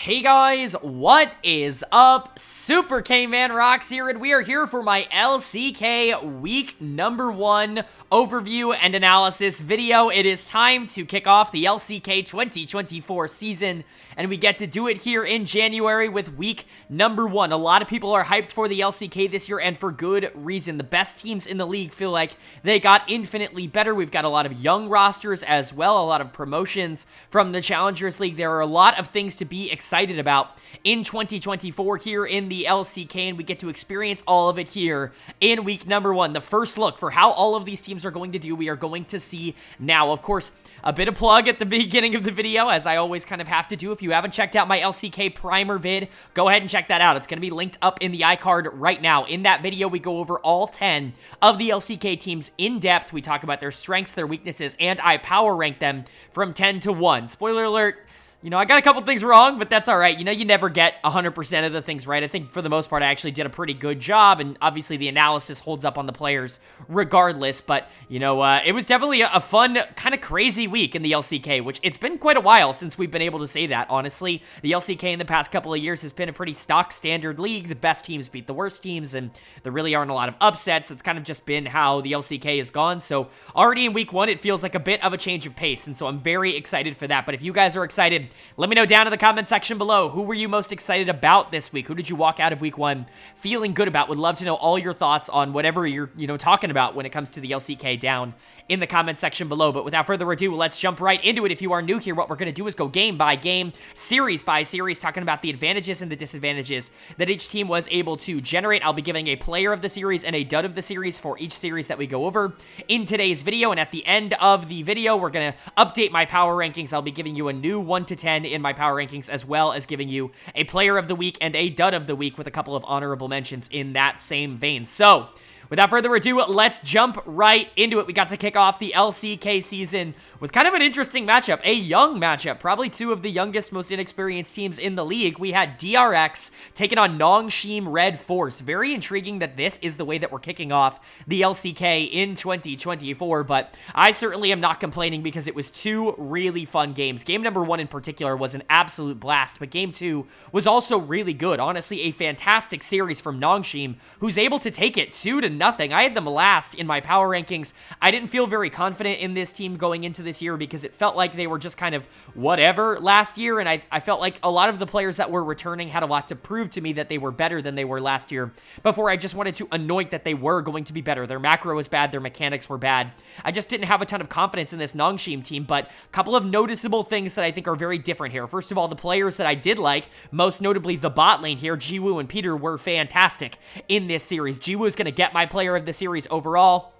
Hey guys, what is up? Super K-Man Rocks here, and we are here for my LCK week number 1 overview and analysis video. It is time to kick off the LCK 2024 season, and we get to do it here in January with week number 1. A lot of people are hyped for the LCK this year, and for good reason. The best teams in the league feel like they got infinitely better. We've got a lot of young rosters as well, a lot of promotions from the Challengers League. There are a lot of things to be excited about in 2024 here in the LCK, and we get to experience all of it here in week number 1. The first look for how all of these teams are going to do, we are going to see now. Of course, a bit of plug at the beginning of the video, as I always kind of have to do. If you haven't checked out my LCK primer vid, go ahead and check that out. It's going to be linked up in the iCard right now. In that video, we go over all 10 of the LCK teams in depth. We talk about their strengths, their weaknesses, and I power rank them from 10 to 1. Spoiler alert, you know, I got a couple things wrong, but that's all right. You know, you never get 100% of the things right. I think for the most part, I actually did a pretty good job, and obviously the analysis holds up on the players regardless, but, you know, it was definitely a fun, kind of crazy week in the LCK, which it's been quite a while since we've been able to say that, honestly. The LCK in the past couple of years has been a pretty stock standard league. The best teams beat the worst teams, and there really aren't a lot of upsets. It's kind of just been how the LCK has gone, so already in week 1, it feels like a bit of a change of pace, and so I'm very excited for that. But if you guys are excited, let me know down in the comment section below. Who were you most excited about this week? Who did you walk out of week 1 feeling good about? Would love to know all your thoughts on whatever you're, talking about when it comes to the LCK down in the comment section below. But without further ado, let's jump right into it. If you are new here, what we're going to do is go game by game, series by series, talking about the advantages and the disadvantages that each team was able to generate. I'll be giving a player of the series and a dud of the series for each series that we go over in today's video. And at the end of the video, we're going to update my power rankings. I'll be giving you a new 1 to 10 in my power rankings, as well as giving you a player of the week and a dud of the week with a couple of honorable mentions in that same vein. So, without further ado, let's jump right into it. We got to kick off the LCK season with kind of an interesting matchup, a young matchup, probably 2 of the youngest, most inexperienced teams in the league. We had DRX taking on NS RedForce. Very intriguing that this is the way that we're kicking off the LCK in 2024, but I certainly am not complaining because it was 2 really fun games. Game number 1 in particular was an absolute blast, but game 2 was also really good. Honestly, a fantastic series from NS, who's able to take it 2-0. I had them last in my power rankings. I didn't feel very confident in this team going into this year because it felt like they were just kind of whatever last year, and I felt like a lot of the players that were returning had a lot to prove to me that they were better than they were last year before I just wanted to anoint that they were going to be better. Their macro was bad, their mechanics were bad. I just didn't have a ton of confidence in this NS team, but a couple of noticeable things that I think are very different here. First of all, the players that I did like, most notably the bot lane here, Jiwoo and Peter, were fantastic in this series. Jiwoo is going to get my player of the series overall.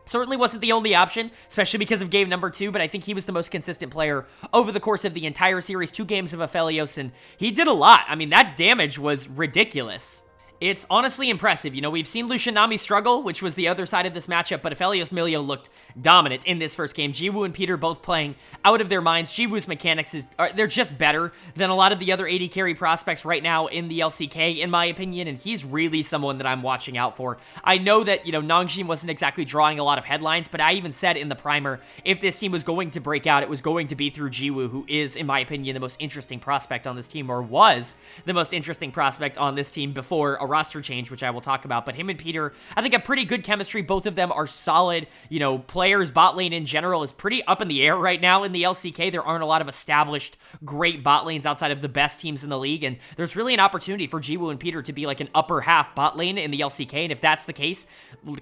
Certainly wasn't the only option, especially because of game number 2, but I think he was the most consistent player over the course of the entire series. 2 games of Aphelios, and he did a lot. I mean, that damage was ridiculous. It's honestly impressive. We've seen Lucian Nami struggle, which was the other side of this matchup, but Aphelios Milio looked dominant in this first game. Jiwoo and Peter both playing out of their minds. Jiwoo's mechanics, they're just better than a lot of the other AD carry prospects right now in the LCK, in my opinion, and he's really someone that I'm watching out for. I know that, Nangjin wasn't exactly drawing a lot of headlines, but I even said in the primer, if this team was going to break out, it was going to be through Jiwoo, who is, in my opinion, the most interesting prospect on this team, or was the most interesting prospect on this team before a roster change, which I will talk about. But him and Peter, I think, have pretty good chemistry. Both of them are solid, players. Bot lane in general is pretty up in the air right now in the LCK. There aren't a lot of established great bot lanes outside of the best teams in the league, and there's really an opportunity for Jiwoo and Peter to be like an upper half bot lane in the LCK, and if that's the case,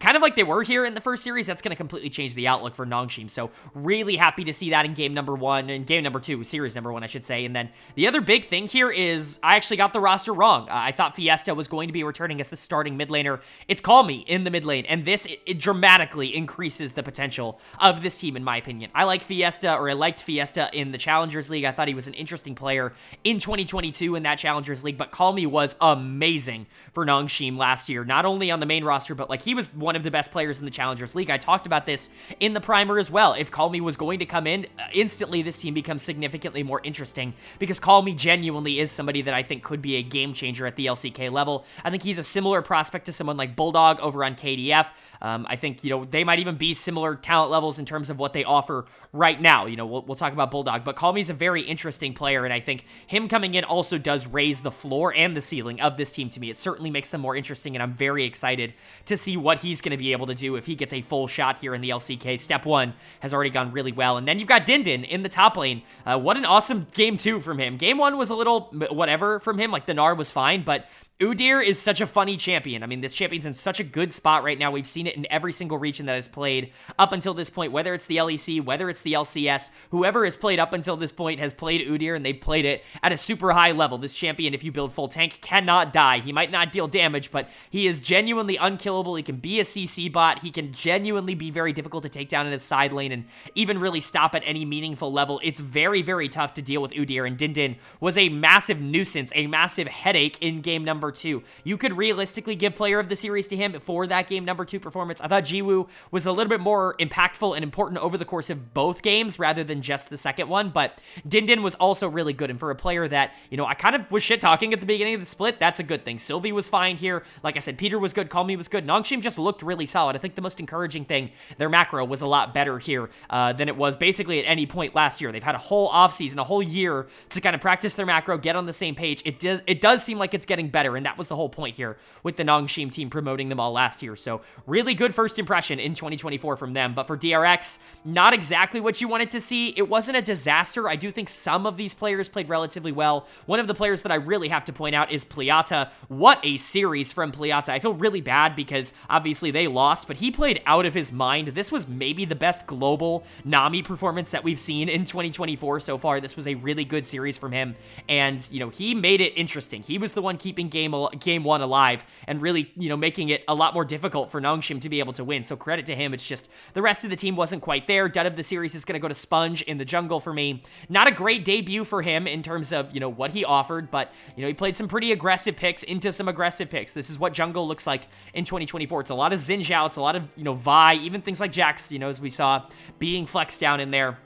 kind of like they were here in the first series, that's going to completely change the outlook for Nongshim. So really happy to see that in game number 1, and game number 2, series number 1, I should say. And then the other big thing here is I actually got the roster wrong. I thought Fiesta was going to be returning as the starting mid laner. It's Call Me in the mid lane, and this, it dramatically increases the potential of this team, in my opinion. I liked Fiesta in the Challengers League. I thought he was an interesting player in 2022 in that Challengers League, but Call Me was amazing for Nongshim last year, not only on the main roster, but like he was one of the best players in the Challengers League. I talked about this in the primer as well. If Call Me was going to come in, instantly this team becomes significantly more interesting because Call Me genuinely is somebody that I think could be a game changer at the LCK level. I think he's a similar prospect to someone like Bulldog over on KDF. I think, they might even be similar talent levels in terms of what they offer right now. We'll talk about Bulldog, but Call Me's a very interesting player, and I think him coming in also does raise the floor and the ceiling of this team to me. It certainly makes them more interesting, and I'm very excited to see what he's going to be able to do if he gets a full shot here in the LCK. Step 1 has already gone really well, and then you've got Dindin in the top lane. What an awesome game 2 from him. Game 1 was a little whatever from him, like the Gnar was fine, but Udyr is such a funny champion. I mean, this champion's in such a good spot right now. We've seen it in every single region that has played up until this point, whether it's the LEC, whether it's the LCS, whoever has played up until this point has played Udyr, and they've played it at a super high level. This champion, if you build full tank, cannot die. He might not deal damage, but he is genuinely unkillable. He can be a CC bot. He can genuinely be very difficult to take down in his side lane and even really stop at any meaningful level. It's very, very tough to deal with Udyr, and Dindin was a massive nuisance, a massive headache in game number 2. You could realistically give player of the series to him for that game number 2 performance. I thought Jiwoo was a little bit more impactful and important over the course of both games rather than just the second one, but Dindin was also really good, and for a player that, I kind of was shit-talking at the beginning of the split, that's a good thing. Sylvie was fine here. Like I said, Peter was good, Call Me was good. Nongshim just looked really solid. I think the most encouraging thing, their macro was a lot better here than it was basically at any point last year. They've had a whole offseason, a whole year to kind of practice their macro, get on the same page. It does seem like it's getting better, and that was the whole point here with the Nongshim team promoting them all last year. So really good first impression in 2024 from them. But for DRX, not exactly what you wanted to see. It wasn't a disaster. I do think some of these players played relatively well. One of the players that I really have to point out is Pliata. What a series from Pliata. I feel really bad because obviously they lost, but he played out of his mind. This was maybe the best global Nami performance that we've seen in 2024 so far. This was a really good series from him, and he made it interesting. He was the one keeping game 1 alive and really, making it a lot more difficult for Nongshim to be able to win. So credit to him. It's just the rest of the team wasn't quite there. Dud of the series is going to go to Sponge in the jungle for me. Not a great debut for him in terms of, what he offered, but, he played some pretty aggressive picks into some aggressive picks. This is what jungle looks like in 2024. It's a lot of Xin Zhao. It's a lot of, Vi, even things like Jax, as we saw being flexed down in there.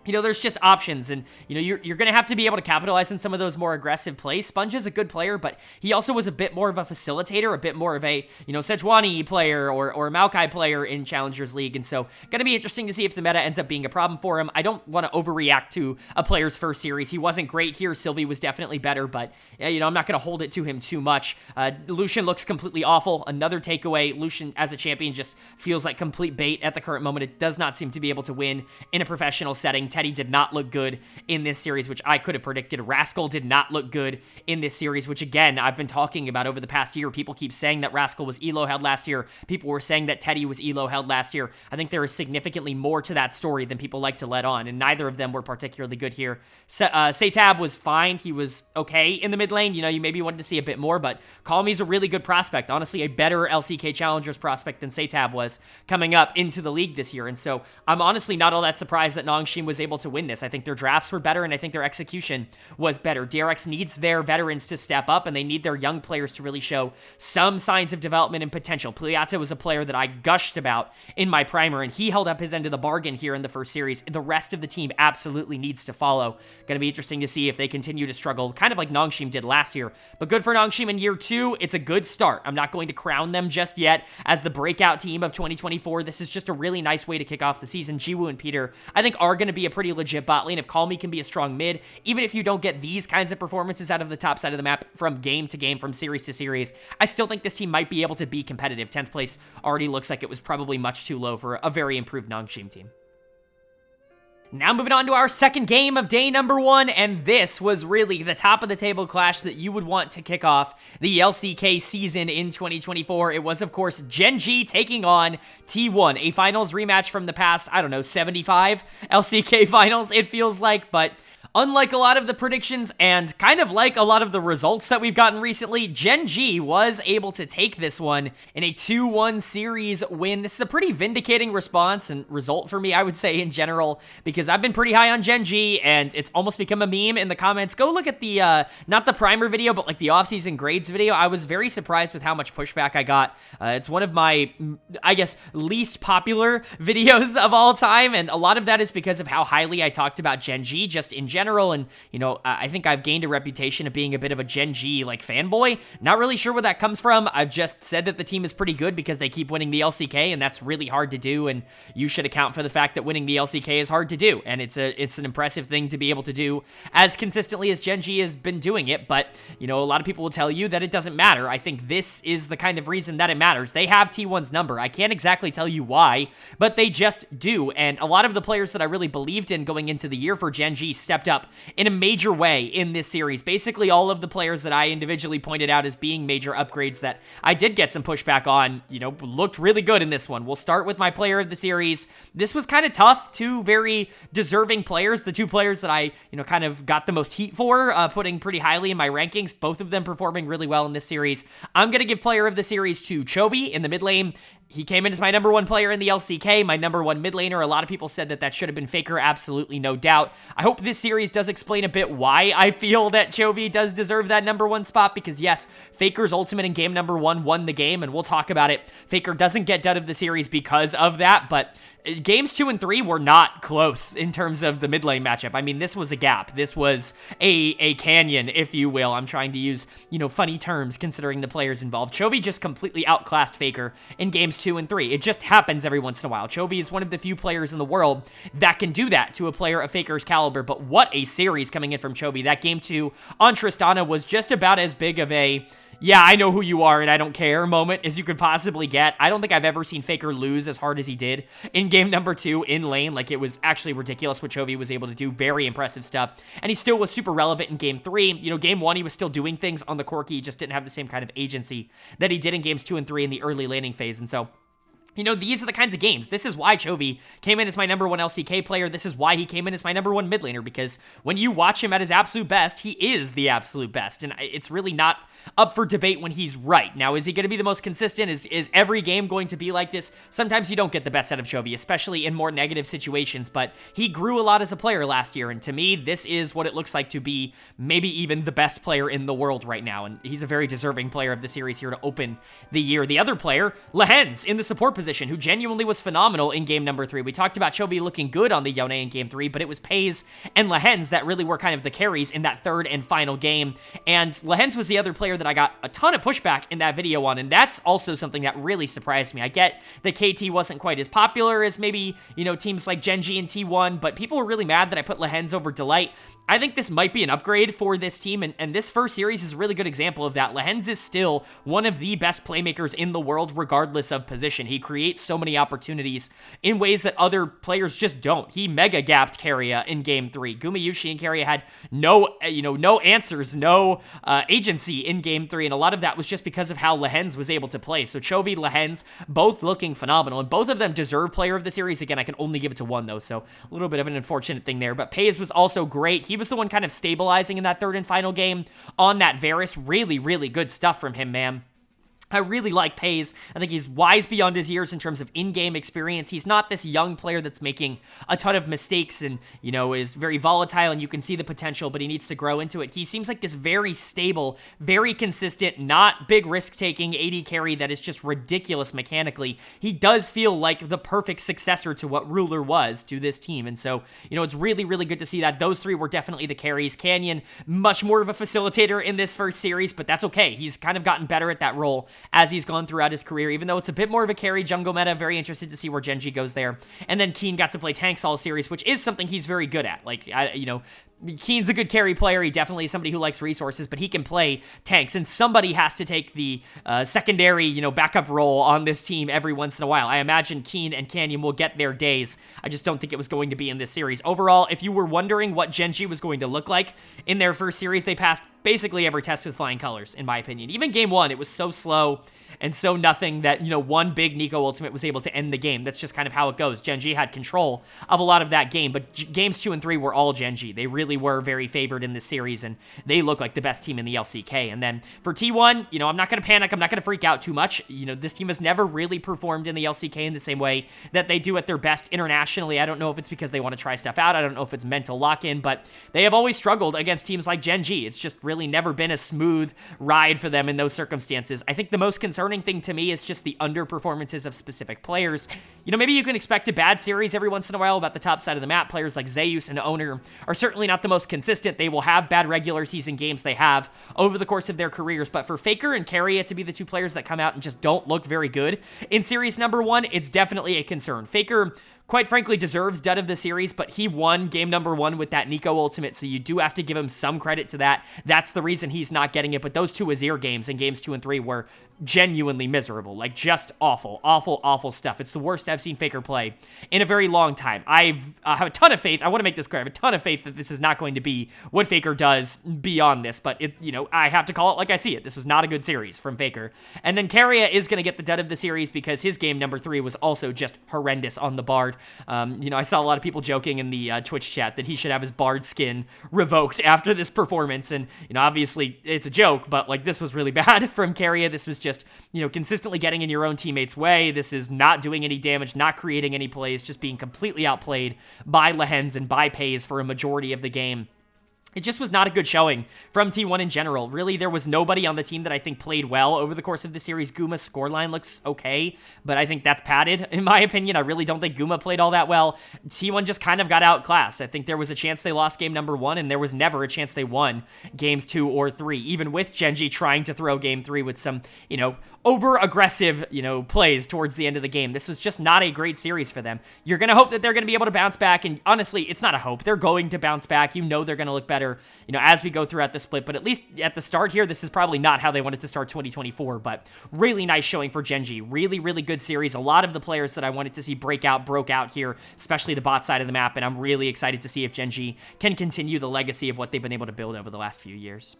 There's just options, and, you're going to have to be able to capitalize on some of those more aggressive plays. Sponge is a good player, but he also was a bit more of a facilitator, a bit more of a, Sejuani player or a Maokai player in Challengers League, and so going to be interesting to see if the meta ends up being a problem for him. I don't want to overreact to a player's first series. He wasn't great here. Sylvie was definitely better, but, I'm not going to hold it to him too much. Lucian looks completely awful. Another takeaway. Lucian as a champion just feels like complete bait at the current moment. It does not seem to be able to win in a professional setting. Teddy did not look good in this series, which I could have predicted. Rascal did not look good in this series, which again, I've been talking about over the past year. People keep saying that Rascal was elo held last year. People were saying that Teddy was elo held last year. I think there is significantly more to that story than people like to let on, and neither of them were particularly good here. Satab was fine. He was okay in the mid lane. You maybe wanted to see a bit more, but Call Me's a really good prospect. Honestly, a better LCK Challengers prospect than Satab was coming up into the league this year, and so I'm honestly not all that surprised that Nongshim was able to win this. I think their drafts were better, and I think their execution was better. DRX needs their veterans to step up, and they need their young players to really show some signs of development and potential. Pliata was a player that I gushed about in my primer, and he held up his end of the bargain here in the first series. The rest of the team absolutely needs to follow. Going to be interesting to see if they continue to struggle, kind of like Nongshim did last year. But good for Nongshim in year 2. It's a good start. I'm not going to crown them just yet as the breakout team of 2024. This is just a really nice way to kick off the season. Jiwoo and Peter, I think, are going to be a pretty legit bot lane. If Call Me can be a strong mid, even if you don't get these kinds of performances out of the top side of the map from game to game, from series to series, I still think this team might be able to be competitive. 10th place already looks like it was probably much too low for a very improved Nongshim team. Now moving on to our second game of day number 1, and this was really the top of the table clash that you would want to kick off the LCK season in 2024. It was, of course, Gen.G taking on T1, a finals rematch from the past, 75 LCK finals, it feels like, but unlike a lot of the predictions and kind of like a lot of the results that we've gotten recently, Gen.G was able to take this one in a 2-1 series win. This is a pretty vindicating response and result for me, I would say, in general, because I've been pretty high on Gen.G, and it's almost become a meme in the comments. Go look at the, not the primer video, but like the off-season grades video. I was very surprised with how much pushback I got. It's one of my, I guess, least popular videos of all time, and a lot of that is because of how highly I talked about Gen.G just in general. general, and, you know, I think I've gained a reputation of being a bit of a Gen.G, like, fanboy. Not really sure where that comes from. I've just said that the team is pretty good because they keep winning the LCK, and that's really hard to do, and you should account for the fact that winning the LCK is hard to do, and it's an impressive thing to be able to do as consistently as Gen.G has been doing it. But, you know, a lot of people will tell you that it doesn't matter. I think this is the kind of reason that it matters. They have T1's number. I can't exactly tell you why, but they just do, and a lot of the players that I really believed in going into the year for Gen.G stepped up in a major way in this series. Basically, all of the players that I individually pointed out as being major upgrades that I did get some pushback on, you know, looked really good in this one. We'll start with my player of the series. This was kind of tough. Two very deserving players. The two players that I, you know, kind of got the most heat for, putting pretty highly in my rankings, both of them performing really well in this series. I'm going to give player of the series to Chovy in the mid lane. He came in as my number one player in the LCK, my number one mid laner. A lot of people said that that should have been Faker, absolutely no doubt. I hope this series does explain a bit why I feel that Chovy does deserve that number one spot, because yes, Faker's ultimate in game number one won the game, and we'll talk about it. Faker doesn't get done of the series because of that, but games 2 and 3 were not close in terms of the mid lane matchup. I mean, this was a gap. This was a canyon, if you will. I'm trying to use, you know, funny terms considering the players involved. Chovy just completely outclassed Faker in games 2 and 3. It just happens every once in a while. Chovy is one of the few players in the world that can do that to a player of Faker's caliber, but what a series coming in from Chovy. That game 2 on Tristana was just about as big of a, yeah, I know who you are and I don't care moment as you could possibly get. I don't think I've ever seen Faker lose as hard as he did in game number 2 in lane. Like, it was actually ridiculous what Chovy was able to do. Very impressive stuff. And he still was super relevant in game 3. You know, game 1, he was still doing things on the Corki. He just didn't have the same kind of agency that he did in games 2 and 3 in the early laning phase. And so, you know, these are the kinds of games. This is why Chovy came in as my number one LCK player. This is why he came in as my number one mid laner, because when you watch him at his absolute best, he is the absolute best. And it's really not up for debate when he's right. Now, is he going to be the most consistent? Is every game going to be like this? Sometimes you don't get the best out of Chovy, especially in more negative situations, but he grew a lot as a player last year, and to me, this is what it looks like to be maybe even the best player in the world right now, and he's a very deserving player of the series here to open the year. The other player, Lehens, in the support position, who genuinely was phenomenal in game number 3. We talked about Chovy looking good on the Yone in game 3, but it was Pays and Lehens that really were kind of the carries in that third and final game, and Lehens was the other player that I got a ton of pushback in that video on, and that's also something that really surprised me. I get that KT wasn't quite as popular as maybe, you know, teams like Gen.G and T1, but people were really mad that I put Lehens over Delight. I think this might be an upgrade for this team, and this first series is a really good example of that. Lehens is still one of the best playmakers in the world, regardless of position. He creates so many opportunities in ways that other players just don't. He mega gapped Keria in game 3. Gumayushi and Keria had no answers, no agency in game 3, and a lot of that was just because of how Lehens was able to play. So Chovy, Lehens, both looking phenomenal, and both of them deserve player of the series. Again, I can only give it to one, though, so a little bit of an unfortunate thing there, but Pays was also great. He was the one kind of stabilizing in that third and final game on that Varus. Really, really good stuff from him, man. I really like Pays. I think he's wise beyond his years in terms of in-game experience. He's not this young player that's making a ton of mistakes and, you know, is very volatile and you can see the potential, but he needs to grow into it. He seems like this very stable, very consistent, not big risk-taking AD carry that is just ridiculous mechanically. He does feel like the perfect successor to what Ruler was to this team, and so, you know, it's really, really good to see that. Those three were definitely the carries. Canyon, much more of a facilitator in this first series, but that's okay. He's kind of gotten better at that role as he's gone throughout his career, even though it's a bit more of a carry jungle meta. Very interested to see where Gen.G goes there. And then Keen got to play tanks all series, which is something he's very good at. Like, you know, Keen's a good carry player. He definitely is somebody who likes resources, but he can play tanks, and somebody has to take the secondary, you know, backup role on this team every once in a while. I imagine Keen and Canyon will get their days. I just don't think it was going to be in this series. Overall, if you were wondering what Gen.G was going to look like in their first series, they passed basically every test with flying colors, in my opinion. Even game 1, it was so slow and so nothing that, you know, one big Nico ultimate was able to end the game. That's just kind of how it goes. Gen.G had control of a lot of that game, but games 2 and 3 were all Gen.G. They really were very favored in this series, and they look like the best team in the LCK. And then for T1, you know, I'm not going to panic. I'm not going to freak out too much. You know, this team has never really performed in the LCK in the same way that they do at their best internationally. I don't know if it's because they want to try stuff out. I don't know if it's mental lock-in, but they have always struggled against teams like Gen.G. It's just really never been a smooth ride for them in those circumstances. I think the most concerning thing to me is just the underperformances of specific players. You know, maybe you can expect a bad series every once in a while about the top side of the map. Players like Zeus and Owner are certainly not not the most consistent. They will have bad regular season games they have over the course of their careers, but for Faker and KT to be the two players that come out and just don't look very good in series number 1, it's definitely a concern. Faker, quite frankly, deserves dud of the series, but he won game number 1 with that Nico ultimate, so you do have to give him some credit to that. That's the reason he's not getting it, but those two Azir games in games 2 and 3 were genuinely miserable. Like, just awful, awful, awful stuff. It's the worst I've seen Faker play in a very long time. I have a ton of faith. I want to make this clear. I have a ton of faith that this is not going to be what Faker does beyond this, but I have to call it like I see it. This was not a good series from Faker. And then KT is going to get the dud of the series because his game number 3 was also just horrendous on the Bard. I saw a lot of people joking in the Twitch chat that he should have his Bard skin revoked after this performance, and obviously it's a joke, but like, this was really bad from KT. This was just consistently getting in your own teammates' way. This is not doing any damage, not creating any plays, just being completely outplayed by Lehens and by Pays for a majority of the game. It just was not a good showing from T1 in general. Really, there was nobody on the team that I think played well over the course of the series. Guma's scoreline looks okay, but I think that's padded, in my opinion. I really don't think Guma played all that well. T1 just kind of got outclassed. I think there was a chance they lost game number 1, and there was never a chance they won games 2 or 3, even with Gen.G trying to throw game 3 with some, over-aggressive, plays towards the end of the game. This was just not a great series for them. You're going to hope that they're going to be able to bounce back, and honestly, it's not a hope. They're going to bounce back. They're going to look better, as we go throughout the split, but at least at the start here, this is probably not how they wanted to start 2024, but really nice showing for Gen.G. Really, really good series. A lot of the players that I wanted to see break out, broke out here, especially the bot side of the map, and I'm really excited to see if Gen.G can continue the legacy of what they've been able to build over the last few years.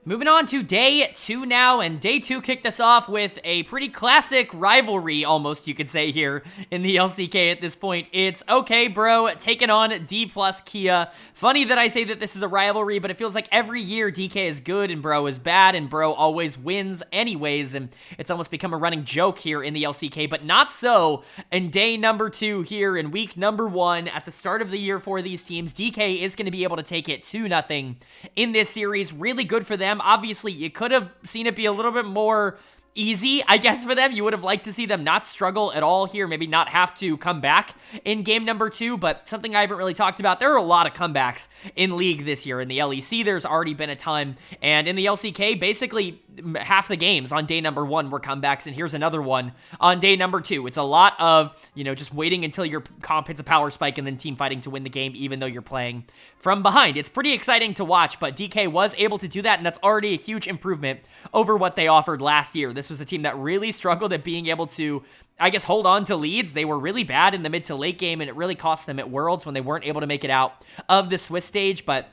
Moving on to day 2 now, and day 2 kicked us off with a pretty classic rivalry, almost, you could say, here in the LCK at this point. It's OK Bro taking on Dplus KIA. Funny that I say that this is a rivalry, but it feels like every year DK is good and Bro is bad, and Bro always wins anyways, and it's almost become a running joke here in the LCK, but not so in day number 2 here in week number 1 at the start of the year for these teams. DK is going to be able to take it 2-0 in this series. Really good for them. Obviously, you could have seen it be a little bit more easy, I guess, for them. You would have liked to see them not struggle at all here, maybe not have to come back in game number 2, but something I haven't really talked about, there are a lot of comebacks in League this year. In the LEC, there's already been a ton, and in the LCK, basically half the games on day number 1 were comebacks, and here's another one on day number 2. It's a lot of, just waiting until your comp hits a power spike and then team fighting to win the game, even though you're playing from behind. It's pretty exciting to watch, but DK was able to do that, and that's already a huge improvement over what they offered last year. This was a team that really struggled at being able to, I guess, hold on to leads. They were really bad in the mid to late game, and it really cost them at Worlds when they weren't able to make it out of the Swiss stage, but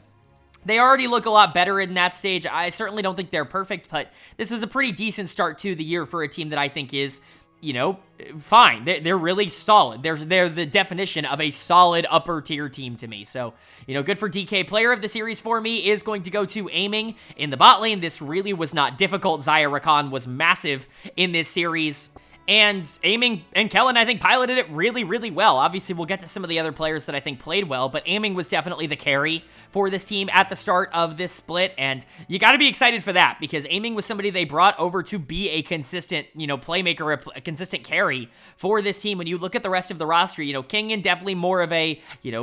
they already look a lot better in that stage. I certainly don't think they're perfect, but this was a pretty decent start to the year for a team that I think is, fine. They're really solid. They're the definition of a solid upper tier team to me. So, good for DK. Player of the series for me is going to go to Aiming in the bot lane. This really was not difficult. Xayah Rakan was massive in this series. And Aiming and Kellen, I think, piloted it really, really well. Obviously, we'll get to some of the other players that I think played well, but Aiming was definitely the carry for this team at the start of this split, and you got to be excited for that, because Aiming was somebody they brought over to be a consistent, playmaker, a consistent carry for this team. When you look at the rest of the roster, Kingen definitely more of a,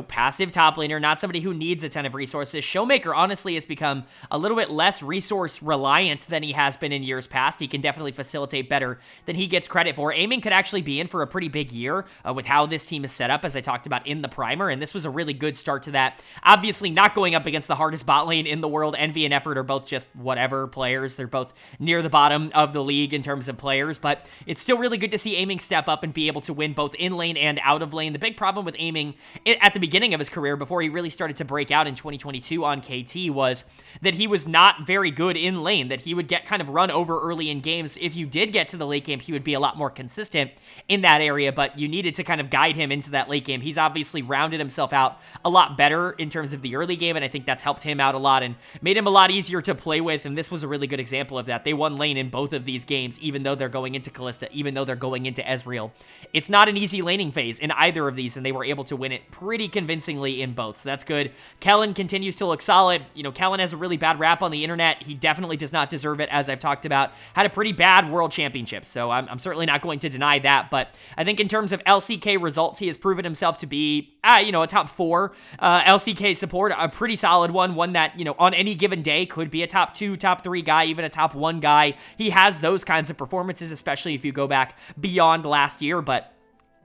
passive top laner, not somebody who needs a ton of resources. Showmaker, honestly, has become a little bit less resource reliant than he has been in years past. He can definitely facilitate better than he gets credit for. Aiming could actually be in for a pretty big year with how this team is set up, as I talked about in the primer, and this was a really good start to that. Obviously, not going up against the hardest bot lane in the world. Envy and Effort are both just whatever players. They're both near the bottom of the league in terms of players, but it's still really good to see Aiming step up and be able to win both in lane and out of lane. The big problem with Aiming at the beginning of his career, before he really started to break out in 2022 on KT, was that he was not very good in lane, that he would get kind of run over early in games. If you did get to the late game, he would be a lot more consistent in that area, but you needed to kind of guide him into that late game. He's obviously rounded himself out a lot better in terms of the early game, and I think that's helped him out a lot and made him a lot easier to play with, and this was a really good example of that. They won lane in both of these games, even though they're going into Kalista, even though they're going into Ezreal. It's not an easy laning phase in either of these, and they were able to win it pretty convincingly in both, so that's good. Kellen continues to look solid. Kellen has a really bad rap on the internet. He definitely does not deserve it, as I've talked about. Had a pretty bad World Championship, so I'm certainly not going to deny that, but I think in terms of LCK results, he has proven himself to be, a top 4 LCK support, a pretty solid one that, on any given day could be a top 2, top 3 guy, even a top 1 guy. He has those kinds of performances, especially if you go back beyond last year, but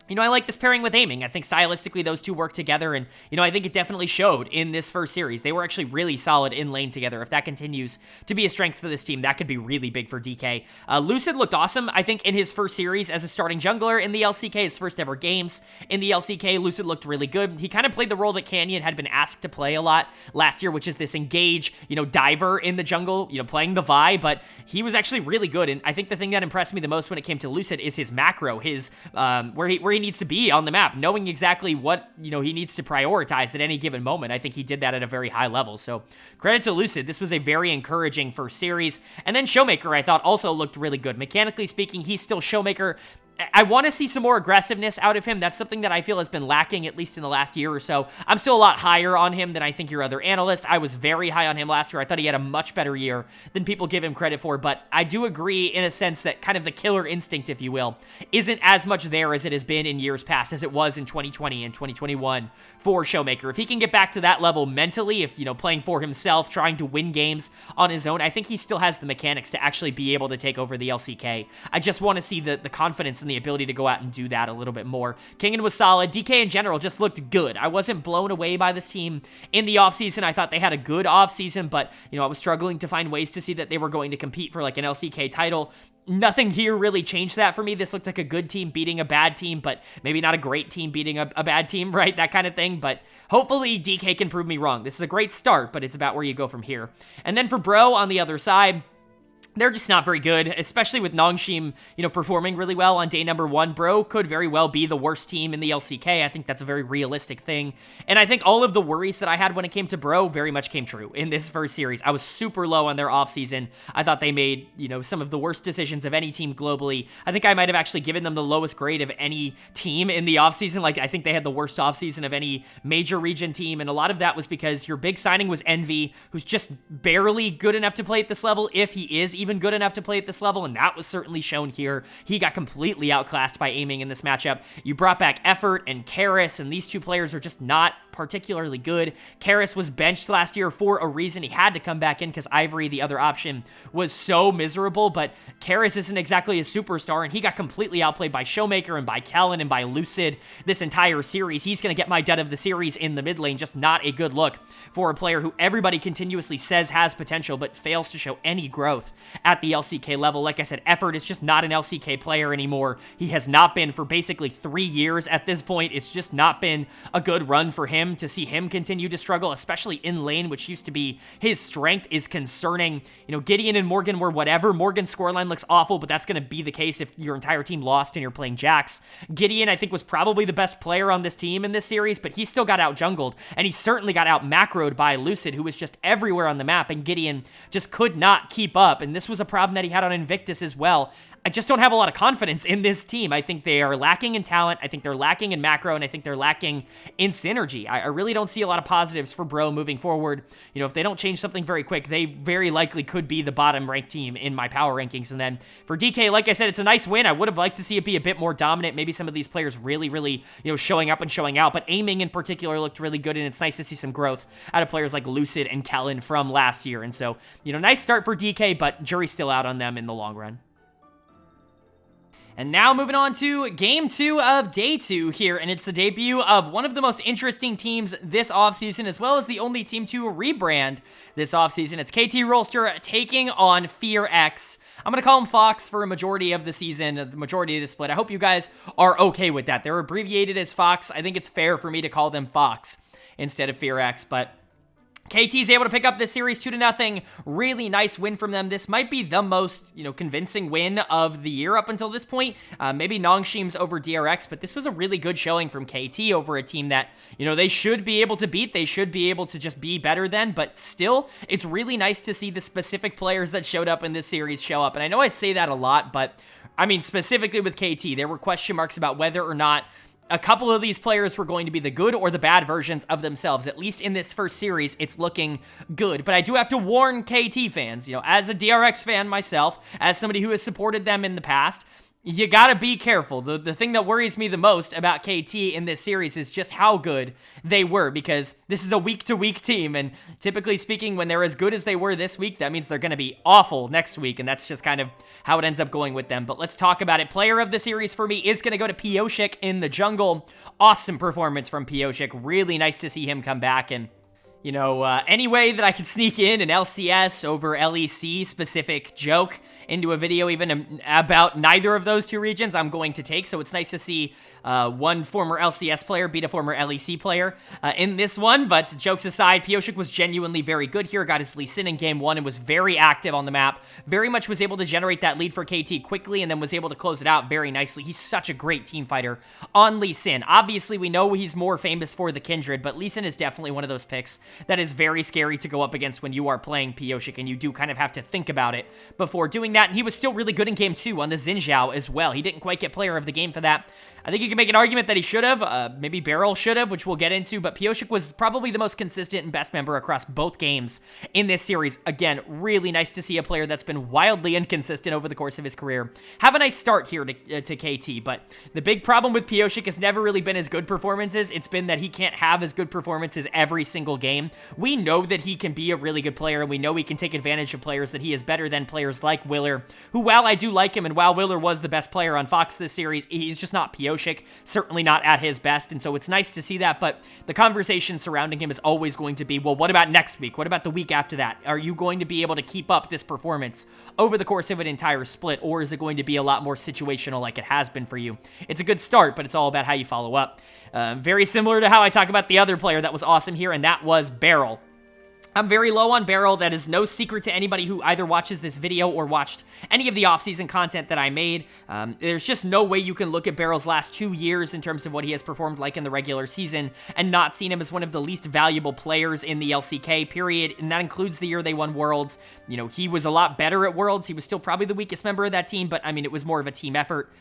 I like this pairing with Aiming. I think stylistically those two work together, and, I think it definitely showed in this first series. They were actually really solid in lane together. If that continues to be a strength for this team, that could be really big for DK. Lucid looked awesome, I think, in his first series as a starting jungler in the LCK, his first ever games in the LCK. Lucid looked really good. He kind of played the role that Canyon had been asked to play a lot last year, which is this engage, diver in the jungle, playing the Vi, but he was actually really good, and I think the thing that impressed me the most when it came to Lucid is his macro, his, where he needs to be on the map, knowing exactly what, he needs to prioritize at any given moment. I think he did that at a very high level. So credit to Lucid. This was a very encouraging first series. And then Showmaker, I thought, also looked really good. Mechanically speaking, he's still Showmaker. I want to see some more aggressiveness out of him. That's something that I feel has been lacking, at least in the last year or so. I'm still a lot higher on him than I think your other analyst. I was very high on him last year. I thought he had a much better year than people give him credit for, but I do agree in a sense that kind of the killer instinct, if you will, isn't as much there as it has been in years past, as it was in 2020 and 2021 for Showmaker. If he can get back to that level mentally, if, playing for himself, trying to win games on his own, I think he still has the mechanics to actually be able to take over the LCK. I just want to see the confidence and the ability to go out and do that a little bit more. Kingen was solid. DK in general just looked good. I wasn't blown away by this team in the offseason. I thought they had a good offseason, but, I was struggling to find ways to see that they were going to compete for like an LCK title. Nothing here really changed that for me. This looked like a good team beating a bad team, but maybe not a great team beating a bad team, right? That kind of thing. But hopefully DK can prove me wrong. This is a great start, but it's about where you go from here. And then for Bro on the other side, they're just not very good, especially with Nongshim, performing really well on day number 1. Bro could very well be the worst team in the LCK. I think that's a very realistic thing. And I think all of the worries that I had when it came to Bro very much came true in this first series. I was super low on their offseason. I thought they made, some of the worst decisions of any team globally. I think I might have actually given them the lowest grade of any team in the offseason. Like, I think they had the worst offseason of any major region team. And a lot of that was because your big signing was Envy, who's just barely good enough to play at this level, if he is even good enough to play at this level, and that was certainly shown here. He got completely outclassed by Aiming in this matchup. You brought back Effort and Karis, and these two players are just not particularly good. Karis was benched last year for a reason. He had to come back in because Ivory, the other option, was so miserable, but Karis isn't exactly a superstar, and he got completely outplayed by Showmaker and by Kellen and by Lucid this entire series. He's going to get my dud of the series in the mid lane. Just not a good look for a player who everybody continuously says has potential, but fails to show any growth at the LCK level. Like I said, Effort is just not an LCK player anymore. He has not been for basically 3 years at this point. It's just not been a good run for him. To see him continue to struggle, especially in lane, which used to be his strength, is concerning. Gideon and Morgan were whatever. Morgan's scoreline looks awful, but that's going to be the case if your entire team lost and you're playing Jax. Gideon, I think, was probably the best player on this team in this series, but he still got out jungled, and he certainly got out macroed by Lucid, who was just everywhere on the map, and Gideon just could not keep up, and this was a problem that he had on Invictus as well. I just don't have a lot of confidence in this team. I think they are lacking in talent. I think they're lacking in macro, and I think they're lacking in synergy. I really don't see a lot of positives for Bro moving forward. If they don't change something very quick, they very likely could be the bottom-ranked team in my power rankings. And then for DK, like I said, it's a nice win. I would have liked to see it be a bit more dominant. Maybe some of these players really, showing up and showing out. But Aiming in particular looked really good, and it's nice to see some growth out of players like Lucid and Kellen from last year. And so, nice start for DK, but jury's still out on them in the long run. And now moving on to Game 2 of Day 2 here, and it's the debut of one of the most interesting teams this offseason, as well as the only team to rebrand this offseason. It's KT Rolster taking on FearX. I'm going to call them Fox for a majority of the season, the majority of the split. I hope you guys are okay with that. They're abbreviated as Fox. I think it's fair for me to call them Fox instead of FearX, but KT's able to pick up this series 2-0. Really nice win from them. This might be the most, convincing win of the year up until this point. Maybe Nongshim's over DRX, but this was a really good showing from KT over a team that, they should be able to beat. They should be able to just be better than, but still, it's really nice to see the specific players that showed up in this series show up. And I know I say that a lot, but I mean, specifically with KT, there were question marks about whether or not a couple of these players were going to be the good or the bad versions of themselves. At least in this first series, it's looking good. But I do have to warn KT fans, as a DRX fan myself, as somebody who has supported them in the past, you gotta be careful. The thing that worries me the most about KT in this series is just how good they were, because this is a week-to-week team, and typically speaking, when they're as good as they were this week, that means they're gonna be awful next week, and that's just kind of how it ends up going with them. But let's talk about it. Player of the series for me is gonna go to Pioshik in the jungle. Awesome performance from Pioshik. Really nice to see him come back, and you know, any way that I could sneak in an LCS over LEC specific joke into a video even about neither of those two regions, I'm going to take. So it's nice to see one former LCS player beat a former LEC player in this one. But jokes aside, Pioshik was genuinely very good here. Got his Lee Sin in game 1 and was very active on the map. Very much was able to generate that lead for KT quickly and then was able to close it out very nicely. He's such a great team fighter on Lee Sin. Obviously, we know he's more famous for the Kindred, but Lee Sin is definitely one of those picks that is very scary to go up against when you are playing Pioshik, and you do kind of have to think about it before doing that. And he was still really good in game 2 on the Xin Zhao as well. He didn't quite get player of the game for that. I think you can make an argument that he should have, maybe Beryl should have, which we'll get into, but Pioshik was probably the most consistent and best member across both games in this series. Again, really nice to see a player that's been wildly inconsistent over the course of his career have a nice start here to KT, but the big problem with Pioshik has never really been his good performances. It's been that he can't have as good performances every single game. We know that he can be a really good player, and we know he can take advantage of players, that he is better than players like Willer, who, while I do like him, and while Willer was the best player on Fox this series, he's just not Pioshik. Certainly not at his best, and so it's nice to see that, but the conversation surrounding him is always going to be, well, what about next week? What about the week after that? Are you going to be able to keep up this performance over the course of an entire split, or is it going to be a lot more situational like it has been for you? It's a good start, but it's all about how you follow up. Very similar to how I talk about the other player that was awesome here, and that was Beryl. I'm very low on Beryl. That is no secret to anybody who either watches this video or watched any of the off-season content that I made. There's just no way you can look at Beryl's last 2 years in terms of what he has performed like in the regular season and not seen him as one of the least valuable players in the LCK, period, and that includes the year they won Worlds. You know, he was a lot better at Worlds. He was still probably the weakest member of that team, but, I mean, it was more of a team effort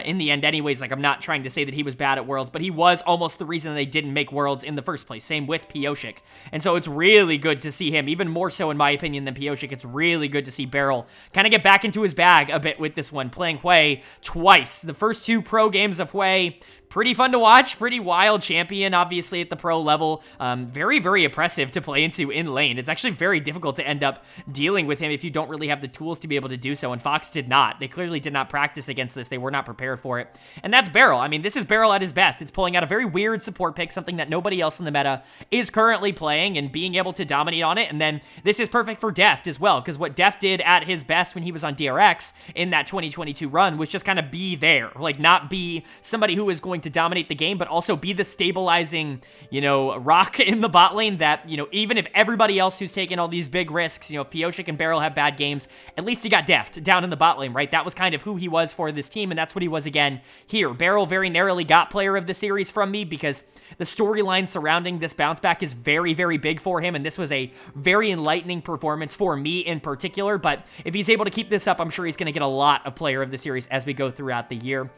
in the end anyways. Like, I'm not trying to say that he was bad at Worlds, but he was almost the reason they didn't make Worlds in the first place. Same with Pioshik. And so it's really good to see him, even more so in my opinion than Pioshik. It's really good to see Beryl kind of get back into his bag a bit with this one, playing Hui twice. The first 2 pro games of Hui, pretty fun to watch, pretty wild champion, obviously, at the pro level. Very, very oppressive to play into in lane. It's actually very difficult to end up dealing with him if you don't really have the tools to be able to do so, and Fox did not. They clearly did not practice against this. They were not prepared for it. And that's Beryl. I mean, this is Beryl at his best. It's pulling out a very weird support pick, something that nobody else in the meta is currently playing, and being able to dominate on it. And then this is perfect for Deft as well, because what Deft did at his best when he was on DRX in that 2022 run was just kind of be there. Like, not be somebody who is going to dominate the game, but also be the stabilizing, you know, rock in the bot lane that, you know, even if everybody else who's taking all these big risks, you know, if Pioshik and Beryl have bad games, at least he got Deft down in the bot lane, right? That was kind of who he was for this team, and that's what he was again here. Beryl very narrowly got player of the series from me because the storyline surrounding this bounce back is very, very big for him, and this was a very enlightening performance for me in particular, but if he's able to keep this up, I'm sure he's going to get a lot of player of the series as we go throughout the year.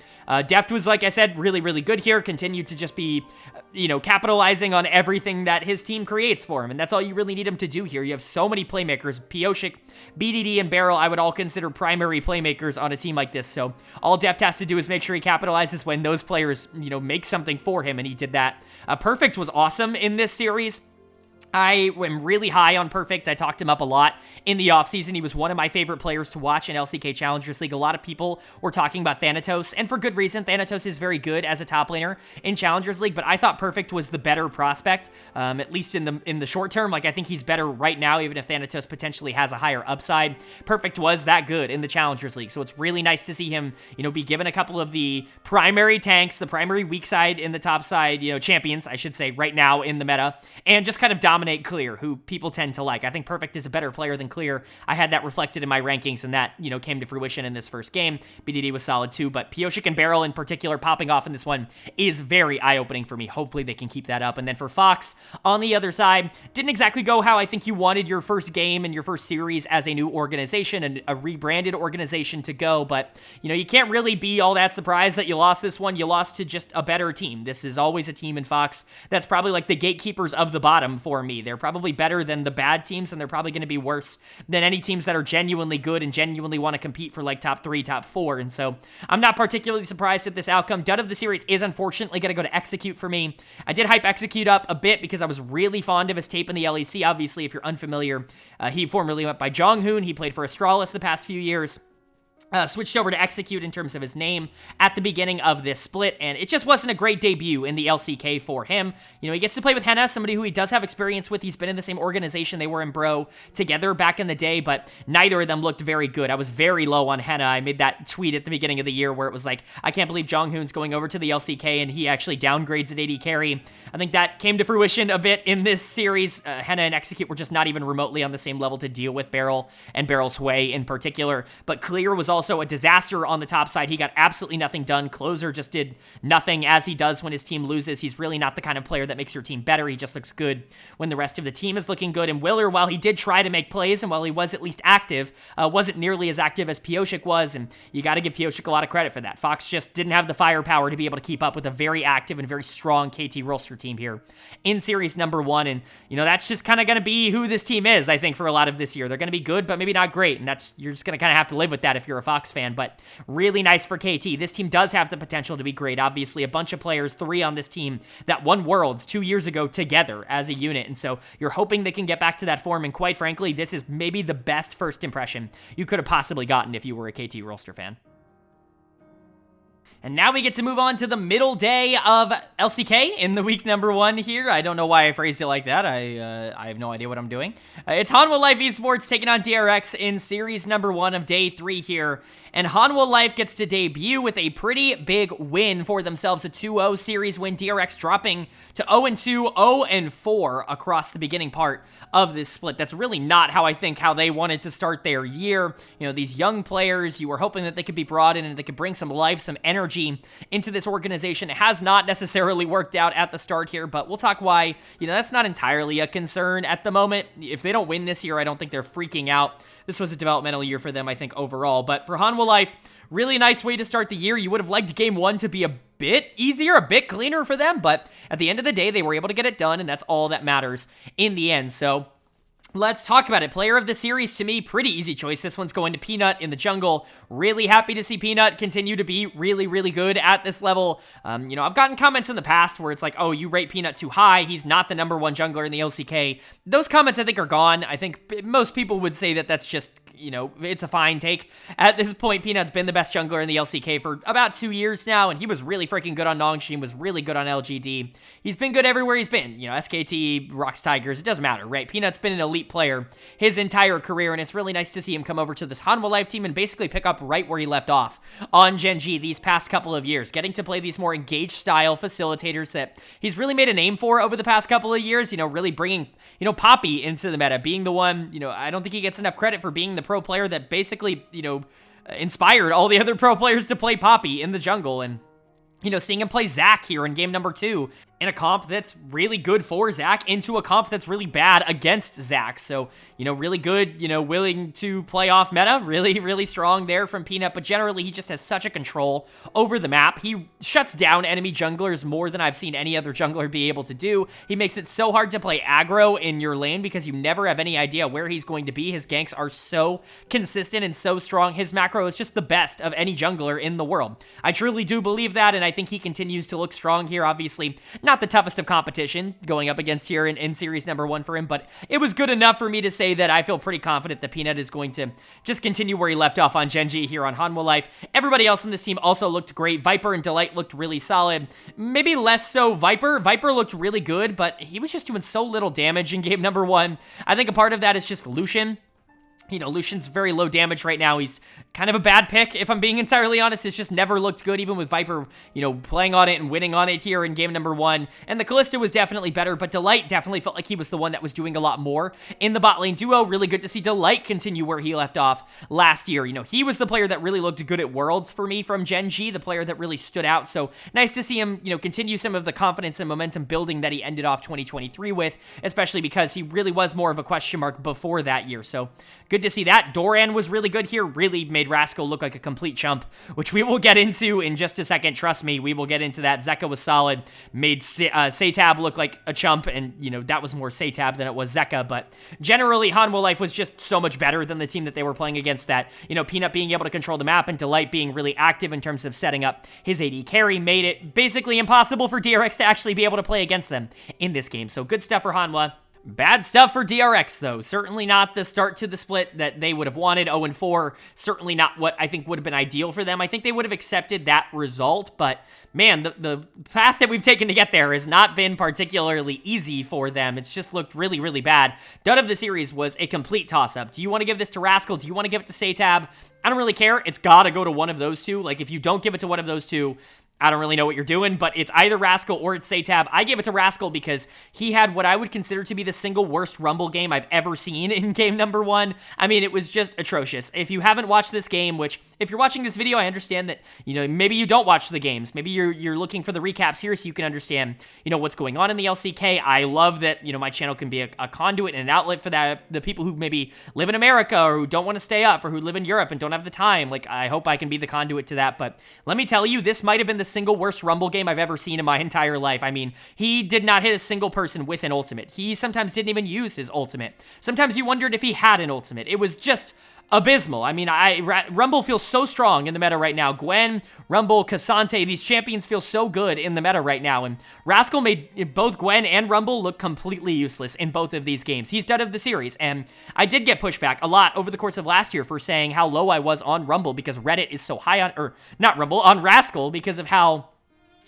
Deft was, like I said, really, really good here, continued to just be, you know, capitalizing on everything that his team creates for him, and that's all you really need him to do here. You have so many playmakers. Pioshik, BDD, and Beryl, I would all consider primary playmakers on a team like this, so all Deft has to do is make sure he capitalizes when those players, you know, make something for him, and he did that. Perfect was awesome in this series. I am really high on Perfect. I talked him up a lot in the offseason. He was one of my favorite players to watch in LCK Challengers League. A lot of people were talking about Thanatos, and for good reason. Thanatos is very good as a top laner in Challengers League, but I thought Perfect was the better prospect, at least in the short term. Like, I think he's better right now, even if Thanatos potentially has a higher upside. Perfect was that good in the Challengers League, so it's really nice to see him, you know, be given a couple of the primary tanks, the primary weak side in the top side, you know, champions, I should say, right now in the meta, and just kind of dominate Clear, who people tend to like. I think Perfect is a better player than Clear. I had that reflected in my rankings, and that, you know, came to fruition in this first game. BDD was solid too, but Pioshik and Beryl in particular popping off in this one is very eye-opening for me. Hopefully they can keep that up. And then for Fox, on the other side, didn't exactly go how I think you wanted your first game and your first series as a new organization and a rebranded organization to go, but, you know, you can't really be all that surprised that you lost this one. You lost to just a better team. This is always a team in Fox that's probably like the gatekeepers of the bottom for me. me. They're probably better than the bad teams, and they're probably going to be worse than any teams that are genuinely good and genuinely want to compete for like top 3, top 4. And so I'm not particularly surprised at this outcome. Dud of the series is unfortunately going to go to Execute for me. I did hype Execute up a bit because I was really fond of his tape in the LEC. Obviously, if you're unfamiliar, he formerly went by Jonghoon. He played for Astralis the past few years. Switched over to Execute in terms of his name at the beginning of this split, and it just wasn't a great debut in the LCK for him. You know, he gets to play with Hanwha, somebody who he does have experience with. He's been in the same organization. They were in Bro together back in the day, but neither of them looked very good. I was very low on Hanwha. I made that tweet at the beginning of the year where it was like, I can't believe Jonghoon's going over to the LCK, and he actually downgrades at AD carry. I think that came to fruition a bit in this series. Hanwha and Execute were just not even remotely on the same level to deal with Beryl and Beryl's Sway in particular, but Clear was also a disaster on the top side. He got absolutely nothing done. Closer just did nothing, as he does when his team loses. He's really not the kind of player that makes your team better. He just looks good when the rest of the team is looking good. And Willer, while he did try to make plays and while he was at least active, wasn't nearly as active as Pioshik was, and you got to give Pioshik a lot of credit for that. Fox just didn't have the firepower to be able to keep up with a very active and very strong KT Rolster team here in series number 1, and you know, that's just kind of going to be who this team is, I think, for a lot of this year. They're going to be good, but maybe not great, and you're just going to kind of have to live with that if you're a Fox fan. But really nice for KT. This team does have the potential to be great. Obviously, a bunch of players, 3 on this team, that won Worlds 2 years ago together as a unit. And so you're hoping they can get back to that form. And quite frankly, this is maybe the best first impression you could have possibly gotten if you were a KT Rolster fan. And now we get to move on to the middle day of LCK in the week number 1 here. I don't know why I phrased it like that. I have no idea what I'm doing. It's Hanwha Life Esports taking on DRX in series number 1 of day 3 here. And Hanwha Life gets to debut with a pretty big win for themselves, a 2-0 series win. DRX dropping to 0-2, 0-4 across the beginning part of this split. That's really not how they wanted to start their year. You know, these young players, you were hoping that they could be brought in and they could bring some life, some energy into this organization. It has not necessarily worked out at the start here, but we'll talk why, you know, that's not entirely a concern at the moment. If they don't win this year, I don't think they're freaking out. This was a developmental year for them, I think, overall. But for Hanwha Life, really nice way to start the year. You would have liked game 1 to be a bit easier, a bit cleaner for them, but at the end of the day, they were able to get it done, and that's all that matters in the end. So let's talk about it. Player of the series, to me, pretty easy choice. This one's going to Peanut in the jungle. Really happy to see Peanut continue to be really, really good at this level. You know, I've gotten comments in the past where it's like, oh, you rate Peanut too high. He's not the number 1 jungler in the LCK. Those comments, I think, are gone. I think most people would say that that's just, you know, it's a fine take. At this point, Peanut's been the best jungler in the LCK for about 2 years now, and he was really freaking good on Nongshim, was really good on LGD. He's been good everywhere he's been. You know, SKT, Rocks Tigers, it doesn't matter, right? Peanut's been an elite player his entire career, and it's really nice to see him come over to this Hanwha Life team and basically pick up right where he left off on Gen.G these past couple of years, getting to play these more engaged style facilitators that he's really made a name for over the past couple of years, you know, really bringing, you know, Poppy into the meta, being the one, you know, I don't think he gets enough credit for being the pro player that basically, you know, inspired all the other pro players to play Poppy in the jungle. And, you know, seeing him play Zac here in game number 2 in a comp that's really good for Zac into a comp that's really bad against Zac. So, you know, really good, you know, willing to play off meta. Really, really strong there from Peanut. But generally, he just has such a control over the map. He shuts down enemy junglers more than I've seen any other jungler be able to do. He makes it so hard to play aggro in your lane because you never have any idea where he's going to be. His ganks are so consistent and so strong. His macro is just the best of any jungler in the world. I truly do believe that, and I think he continues to look strong here. Obviously, not the toughest of competition going up against here in series number 1 for him, but it was good enough for me to say that I feel pretty confident that Peanut is going to just continue where he left off on Gen.G here on Hanwha Life. Everybody else on this team also looked great. Viper and Delight looked really solid. Maybe less so Viper. Viper looked really good, but he was just doing so little damage in game number 1. I think a part of that is just Lucian. You know, Lucian's very low damage right now. He's kind of a bad pick, if I'm being entirely honest. It's just never looked good, even with Viper, you know, playing on it and winning on it here in game number 1. And the Kalista was definitely better, but Delight definitely felt like he was the one that was doing a lot more in the bot lane duo. Really good to see Delight continue where he left off last year. You know, he was the player that really looked good at Worlds for me from Gen.G, the player that really stood out. So nice to see him, you know, continue some of the confidence and momentum building that he ended off 2023 with, especially because he really was more of a question mark before that year. So good to see that. Doran was really good here, really made Rascal look like a complete chump, which we will get into in just a second. Trust me, we will get into that. Zeka was solid, made Satab look like a chump, and, you know, that was more Satab than it was Zeka, but generally, Hanwha Life was just so much better than the team that they were playing against. That, you know, Peanut being able to control the map and Delight being really active in terms of setting up his AD carry made it basically impossible for DRX to actually be able to play against them in this game. So good stuff for Hanwha. Bad stuff for DRX, though. Certainly not the start to the split that they would have wanted. 0-4, certainly not what I think would have been ideal for them. I think they would have accepted that result, but man, the path that we've taken to get there has not been particularly easy for them. It's just looked really, really bad. Dud of the series was a complete toss-up. Do you want to give this to Rascal? Do you want to give it to Satab? I don't really care. It's got to go to one of those two. Like, if you don't give it to one of those two, I don't really know what you're doing, but it's either Rascal or it's Satab. I gave it to Rascal because he had what I would consider to be the single worst Rumble game I've ever seen in game number 1. I mean, it was just atrocious. If you haven't watched this game, which, if you're watching this video, I understand that, you know, maybe you don't watch the games. Maybe you're looking for the recaps here so you can understand, you know, what's going on in the LCK. I love that, you know, my channel can be a conduit and an outlet for that. The people who maybe live in America or who don't want to stay up or who live in Europe and don't have the time. Like, I hope I can be the conduit to that. But let me tell you, this might have been the single worst Rumble game I've ever seen in my entire life. I mean, he did not hit a single person with an ultimate. He sometimes didn't even use his ultimate. Sometimes you wondered if he had an ultimate. It was just abysmal. I mean, Rumble feels so strong in the meta right now. Gwen, Rumble, Cassante, these champions feel so good in the meta right now, and Rascal made both Gwen and Rumble look completely useless in both of these games. He's done of the series, and I did get pushback a lot over the course of last year for saying how low I was on Rumble because Reddit is so high on, or not Rumble, on Rascal because of how,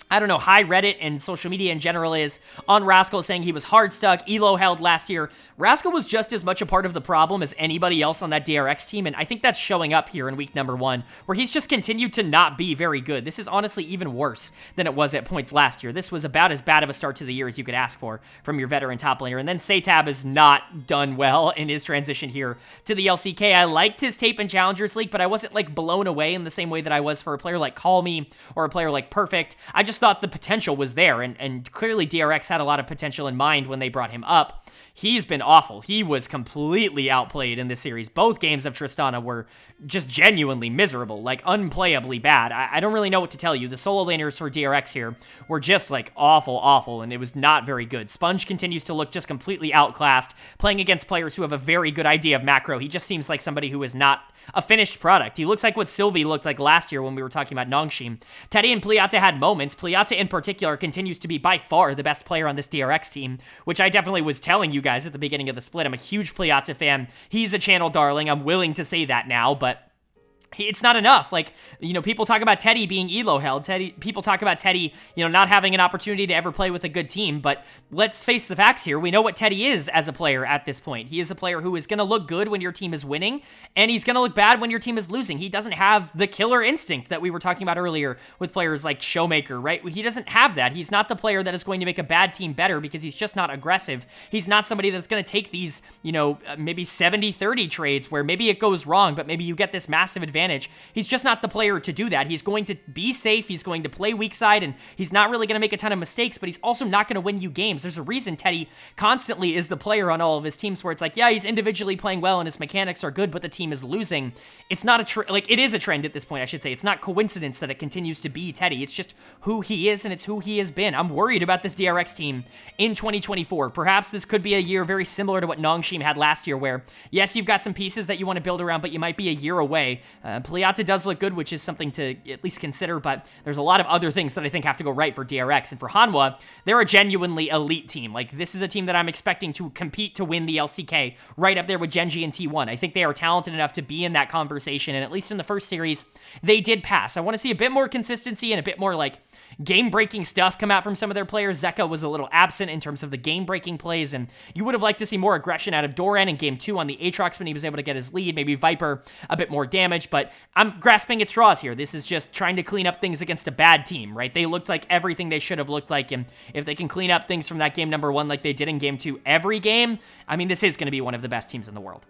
I don't know, high Reddit and social media in general is on Rascal, saying he was hard stuck, elo held last year. Rascal was just as much a part of the problem as anybody else on that DRX team, and I think that's showing up here in week number 1, where he's just continued to not be very good. This is honestly even worse than it was at points last year. This was about as bad of a start to the year as you could ask for from your veteran top laner, and then Satab has not done well in his transition here to the LCK. I liked his tape in Challengers League, but I wasn't like blown away in the same way that I was for a player like Call Me or a player like Perfect. I just thought the potential was there, and clearly DRX had a lot of potential in mind when they brought him up. He's been awful. He was completely outplayed in this series. Both games of Tristana were just genuinely miserable, like unplayably bad. I don't really know what to tell you. The solo laners for DRX here were just like awful, and it was not very good. Sponge continues to look just completely outclassed, playing against players who have a very good idea of macro. He just seems like somebody who is not a finished product. He looks like what Sylvie looked like last year when we were talking about Nongshim. Teddy and Pliata had moments. Pliata in particular continues to be by far the best player on this DRX team, which I definitely was telling you guys at the beginning of the split. I'm a huge Pliata fan. He's a channel darling. I'm willing to say that now, but it's not enough. Like, you know, people talk about Teddy being elo held. People talk about Teddy, you know, not having an opportunity to ever play with a good team, but let's face the facts here. We know what Teddy is as a player at this point. He is a player who is going to look good when your team is winning, and he's going to look bad when your team is losing. He doesn't have the killer instinct that we were talking about earlier with players like Showmaker, right? He doesn't have that. He's not the player that is going to make a bad team better because he's just not aggressive. He's not somebody that's going to take these, you know, maybe 70-30 trades where maybe it goes wrong, but maybe you get this massive advantage. He's just not the player to do that. He's going to be safe, he's going to play weak side, and he's not really going to make a ton of mistakes, but he's also not going to win you games. There's a reason Teddy constantly is the player on all of his teams where it's like, yeah, he's individually playing well and his mechanics are good, but the team is losing. It's not a like, it is a trend at this point, I should say. It's not coincidence that it continues to be Teddy. It's just who he is, and it's who he has been. I'm worried about this DRX team in 2024. Perhaps this could be a year very similar to what Nongshim had last year, where, yes, you've got some pieces that you want to build around, but you might be a year away. Pliata does look good, which is something to at least consider, but there's a lot of other things that I think have to go right for DRX. And for Hanwha, they're a genuinely elite team. Like, this is a team that I'm expecting to compete to win the LCK, right up there with Gen.G and T1. I think they are talented enough to be in that conversation, and at least in the first series, they did pass. I want to see a bit more consistency and a bit more, like, game-breaking stuff come out from some of their players. Zeka was a little absent in terms of the game-breaking plays, and you would have liked to see more aggression out of Doran in Game 2 on the Aatrox when he was able to get his lead, maybe Viper a bit more damage, but I'm grasping at straws here. This is just trying to clean up things against a bad team, right? They looked like everything they should have looked like, and if they can clean up things from that game number 1 like they did in Game 2 every game, I mean, this is going to be one of the best teams in the world.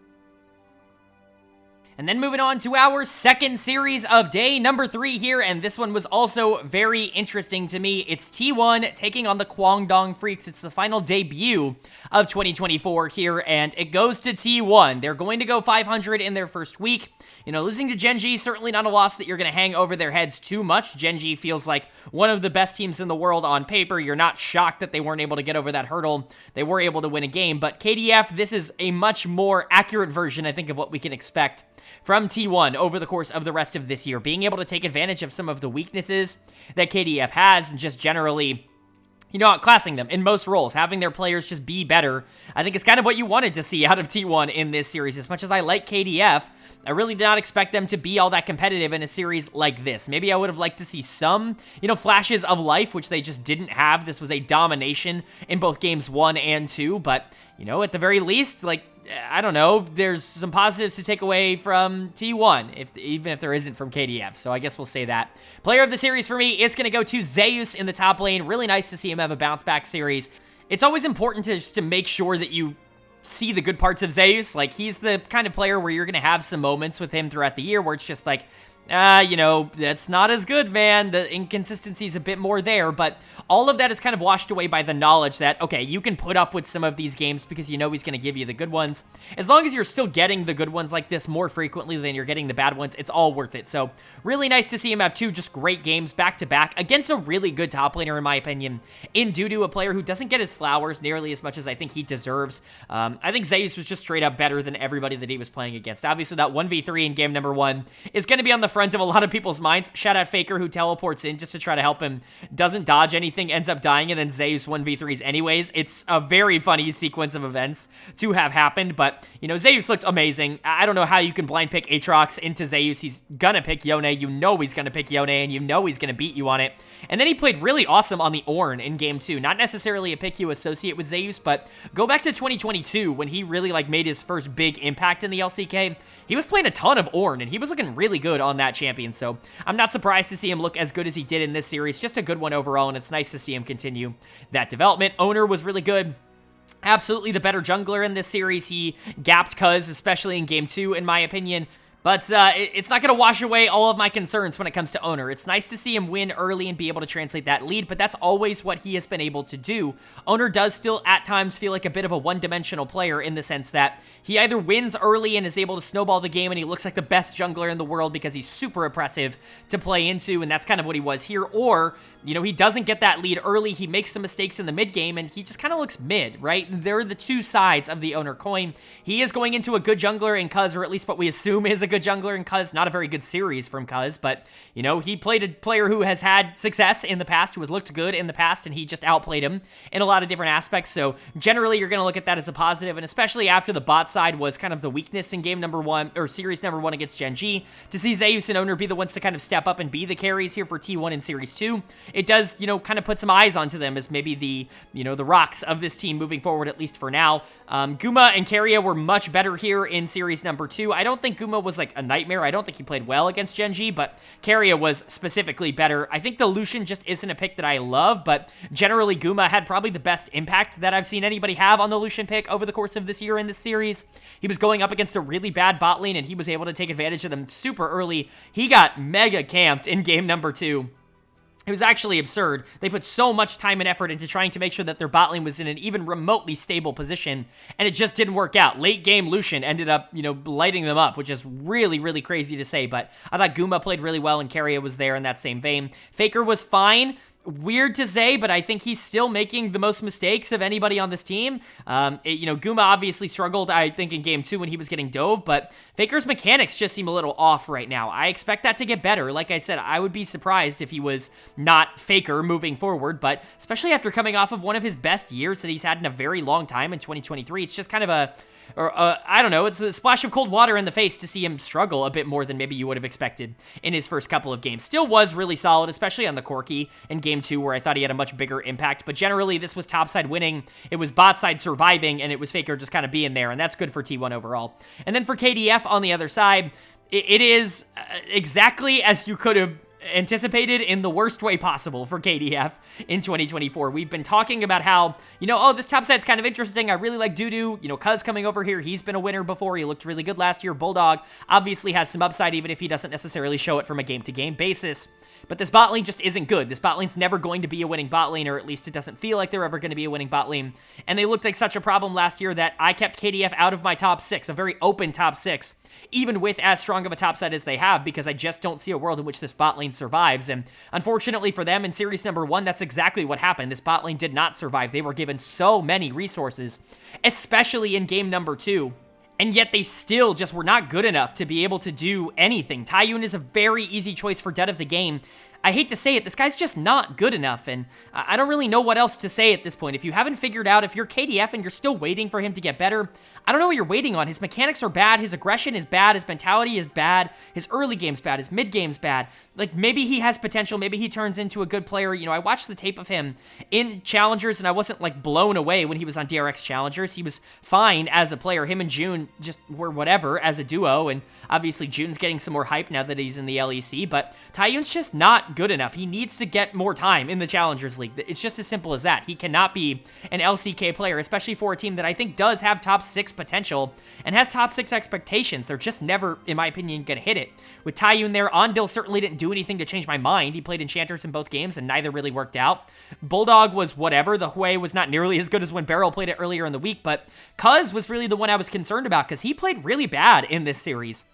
And then moving on to our second series of day number 3 here, and this one was also very interesting to me. It's T1 taking on the Kwangdong Freecs. It's the final debut of 2024 here, and it goes to T1. They're going to go 500 in their first week. You know, losing to Gen.G, certainly not a loss that you're going to hang over their heads too much. Gen.G feels like one of the best teams in the world on paper. You're not shocked that they weren't able to get over that hurdle. They were able to win a game, but KDF, this is a much more accurate version, I think, of what we can expect from T1 over the course of the rest of this year. Being able to take advantage of some of the weaknesses that KDF has and just generally, you know, outclassing them in most roles, having their players just be better, I think is kind of what you wanted to see out of T1 in this series. As much as I like KDF, I really did not expect them to be all that competitive in a series like this. Maybe I would have liked to see some, you know, flashes of life, which they just didn't have. This was a domination in both games 1 and 2, but, you know, at the very least, like, I don't know, there's some positives to take away from T1, even if there isn't from KDF, so I guess we'll say that. Player of the series for me is going to go to Zeus in the top lane. Really nice to see him have a bounce-back series. It's always important to just to make sure that you see the good parts of Zeus. Like, he's the kind of player where you're going to have some moments with him throughout the year where it's just like, you know, that's not as good, man. The inconsistency is a bit more there, but all of that is kind of washed away by the knowledge that, okay, you can put up with some of these games because you know he's going to give you the good ones. As long as you're still getting the good ones like this more frequently than you're getting the bad ones, it's all worth it. So really nice to see him have 2 just great games back-to-back against a really good top laner, in my opinion, in Dudu, a player who doesn't get his flowers nearly as much as I think he deserves. I think Zeus was just straight up better than everybody that he was playing against. Obviously, that 1v3 in game number 1 is going to be on the front of a lot of people's minds. Shout out Faker, who teleports in just to try to help him, doesn't dodge anything, ends up dying, and then Zeus 1v3s anyways. It's a very funny sequence of events to have happened, but, you know, Zeus looked amazing. I don't know how you can blind pick Aatrox into Zeus. He's gonna pick Yone. You know he's gonna pick Yone, and you know he's gonna beat you on it. And then he played really awesome on the Ornn in game 2. Not necessarily a pick you associate with Zeus, but go back to 2022 when he really, like, made his first big impact in the LCK. He was playing a ton of Ornn, and he was looking really good on that champion, so I'm not surprised to see him look as good as he did in this series. Just a good one overall, and it's nice to see him continue that development. Owner was really good. Absolutely the better jungler in this series. He gapped Cuz, especially in game 2, in my opinion. But it's not going to wash away all of my concerns when it comes to Owner. It's nice to see him win early and be able to translate that lead, but that's always what he has been able to do. Owner does still at times feel like a bit of a one-dimensional player in the sense that he either wins early and is able to snowball the game and he looks like the best jungler in the world because he's super oppressive to play into, and that's kind of what he was here, or, you know, he doesn't get that lead early, he makes some mistakes in the mid game, and he just kind of looks mid, right? They're the two sides of the Owner coin. He is going into a good jungler in Cuz, or at least what we assume is a good jungler in Cuz. Not a very good series from Cuz, but, you know, he played a player who has had success in the past, who has looked good in the past, and he just outplayed him in a lot of different aspects, so generally you're going to look at that as a positive, and especially after the bot side was kind of the weakness in game number 1, or series number 1 against Gen.G, to see Zeus and Owner be the ones to kind of step up and be the carries here for T1 in series 2, it does, you know, kind of put some eyes onto them as maybe the, you know, the rocks of this team moving forward, at least for now. Guma and KIA were much better here in series number 2. I don't think Guma was like a nightmare. I don't think he played well against Gen.G, but KIA was specifically better. I think the Lucian just isn't a pick that I love, but generally Guma had probably the best impact that I've seen anybody have on the Lucian pick over the course of this year in this series. He was going up against a really bad bot lane, and he was able to take advantage of them super early. He got mega camped in game number 2. It was actually absurd. They put so much time and effort into trying to make sure that their bot lane was in an even remotely stable position, and it just didn't work out. Late game Lucian ended up, you know, lighting them up, which is really, really crazy to say, but I thought Guma played really well, and KIA was there in that same vein. Faker was fine. Weird to say, but I think he's still making the most mistakes of anybody on this team. You know, Guma obviously struggled, I think, in game 2 when he was getting dove, but Faker's mechanics just seem a little off right now. I expect that to get better. Like I said, I would be surprised if he was not Faker moving forward, but especially after coming off of one of his best years that he's had in a very long time in 2023, it's just kind of a, I don't know, it's a splash of cold water in the face to see him struggle a bit more than maybe you would have expected in his first couple of games. Still was really solid, especially on the Corki in game 2, where I thought he had a much bigger impact, but generally this was topside winning, it was bot side surviving, and it was Faker just kind of being there, and that's good for T1 overall. And then for KDF on the other side, it is exactly as you could have anticipated in the worst way possible for KDF in 2024. We've been talking about how, oh, this top side's kind of interesting. I really like Dudu. Cuz coming over here, he's been a winner before. He looked really good last year. Bulldog obviously has some upside, even if he doesn't necessarily show it from a game-to-game basis. But this bot lane just isn't good. This bot lane's never going to be a winning bot lane, or at least it doesn't feel like they're ever going to be a winning bot lane. And they looked like such a problem last year that I kept KDF out of my top 6, a very open top 6, even with as strong of a top side as they have, because I just don't see a world in which this bot lane survives. And unfortunately for them, in series number 1, that's exactly what happened. This bot lane did not survive. They were given so many resources, especially in game number 2. And yet they still just were not good enough to be able to do anything. Taiyun is a very easy choice for dead of the game. I hate to say it, this guy's just not good enough, and I don't really know what else to say at this point. If you haven't figured out, if you're KDF and you're still waiting for him to get better, I don't know what you're waiting on. His mechanics are bad, his aggression is bad, his mentality is bad, his early game's bad, his mid game's bad. Like, maybe he has potential, maybe he turns into a good player. I watched the tape of him in Challengers, and I wasn't, like, blown away when he was on DRX Challengers. He was fine as a player. Him and June just were whatever as a duo, and obviously June's getting some more hype now that he's in the LEC, but Taiyun's just not good enough. He needs to get more time in the Challengers League. It's just as simple as that. He cannot be an LCK player, especially for a team that I think does have top 6 potential and has top 6 expectations. They're just never, in my opinion, going to hit it. With Taiyun there, Ondil certainly didn't do anything to change my mind. He played Enchanters in both games, and neither really worked out. Bulldog was whatever. The Hui was not nearly as good as when Beryl played it earlier in the week, but Cuz was really the one I was concerned about because he played really bad in this series.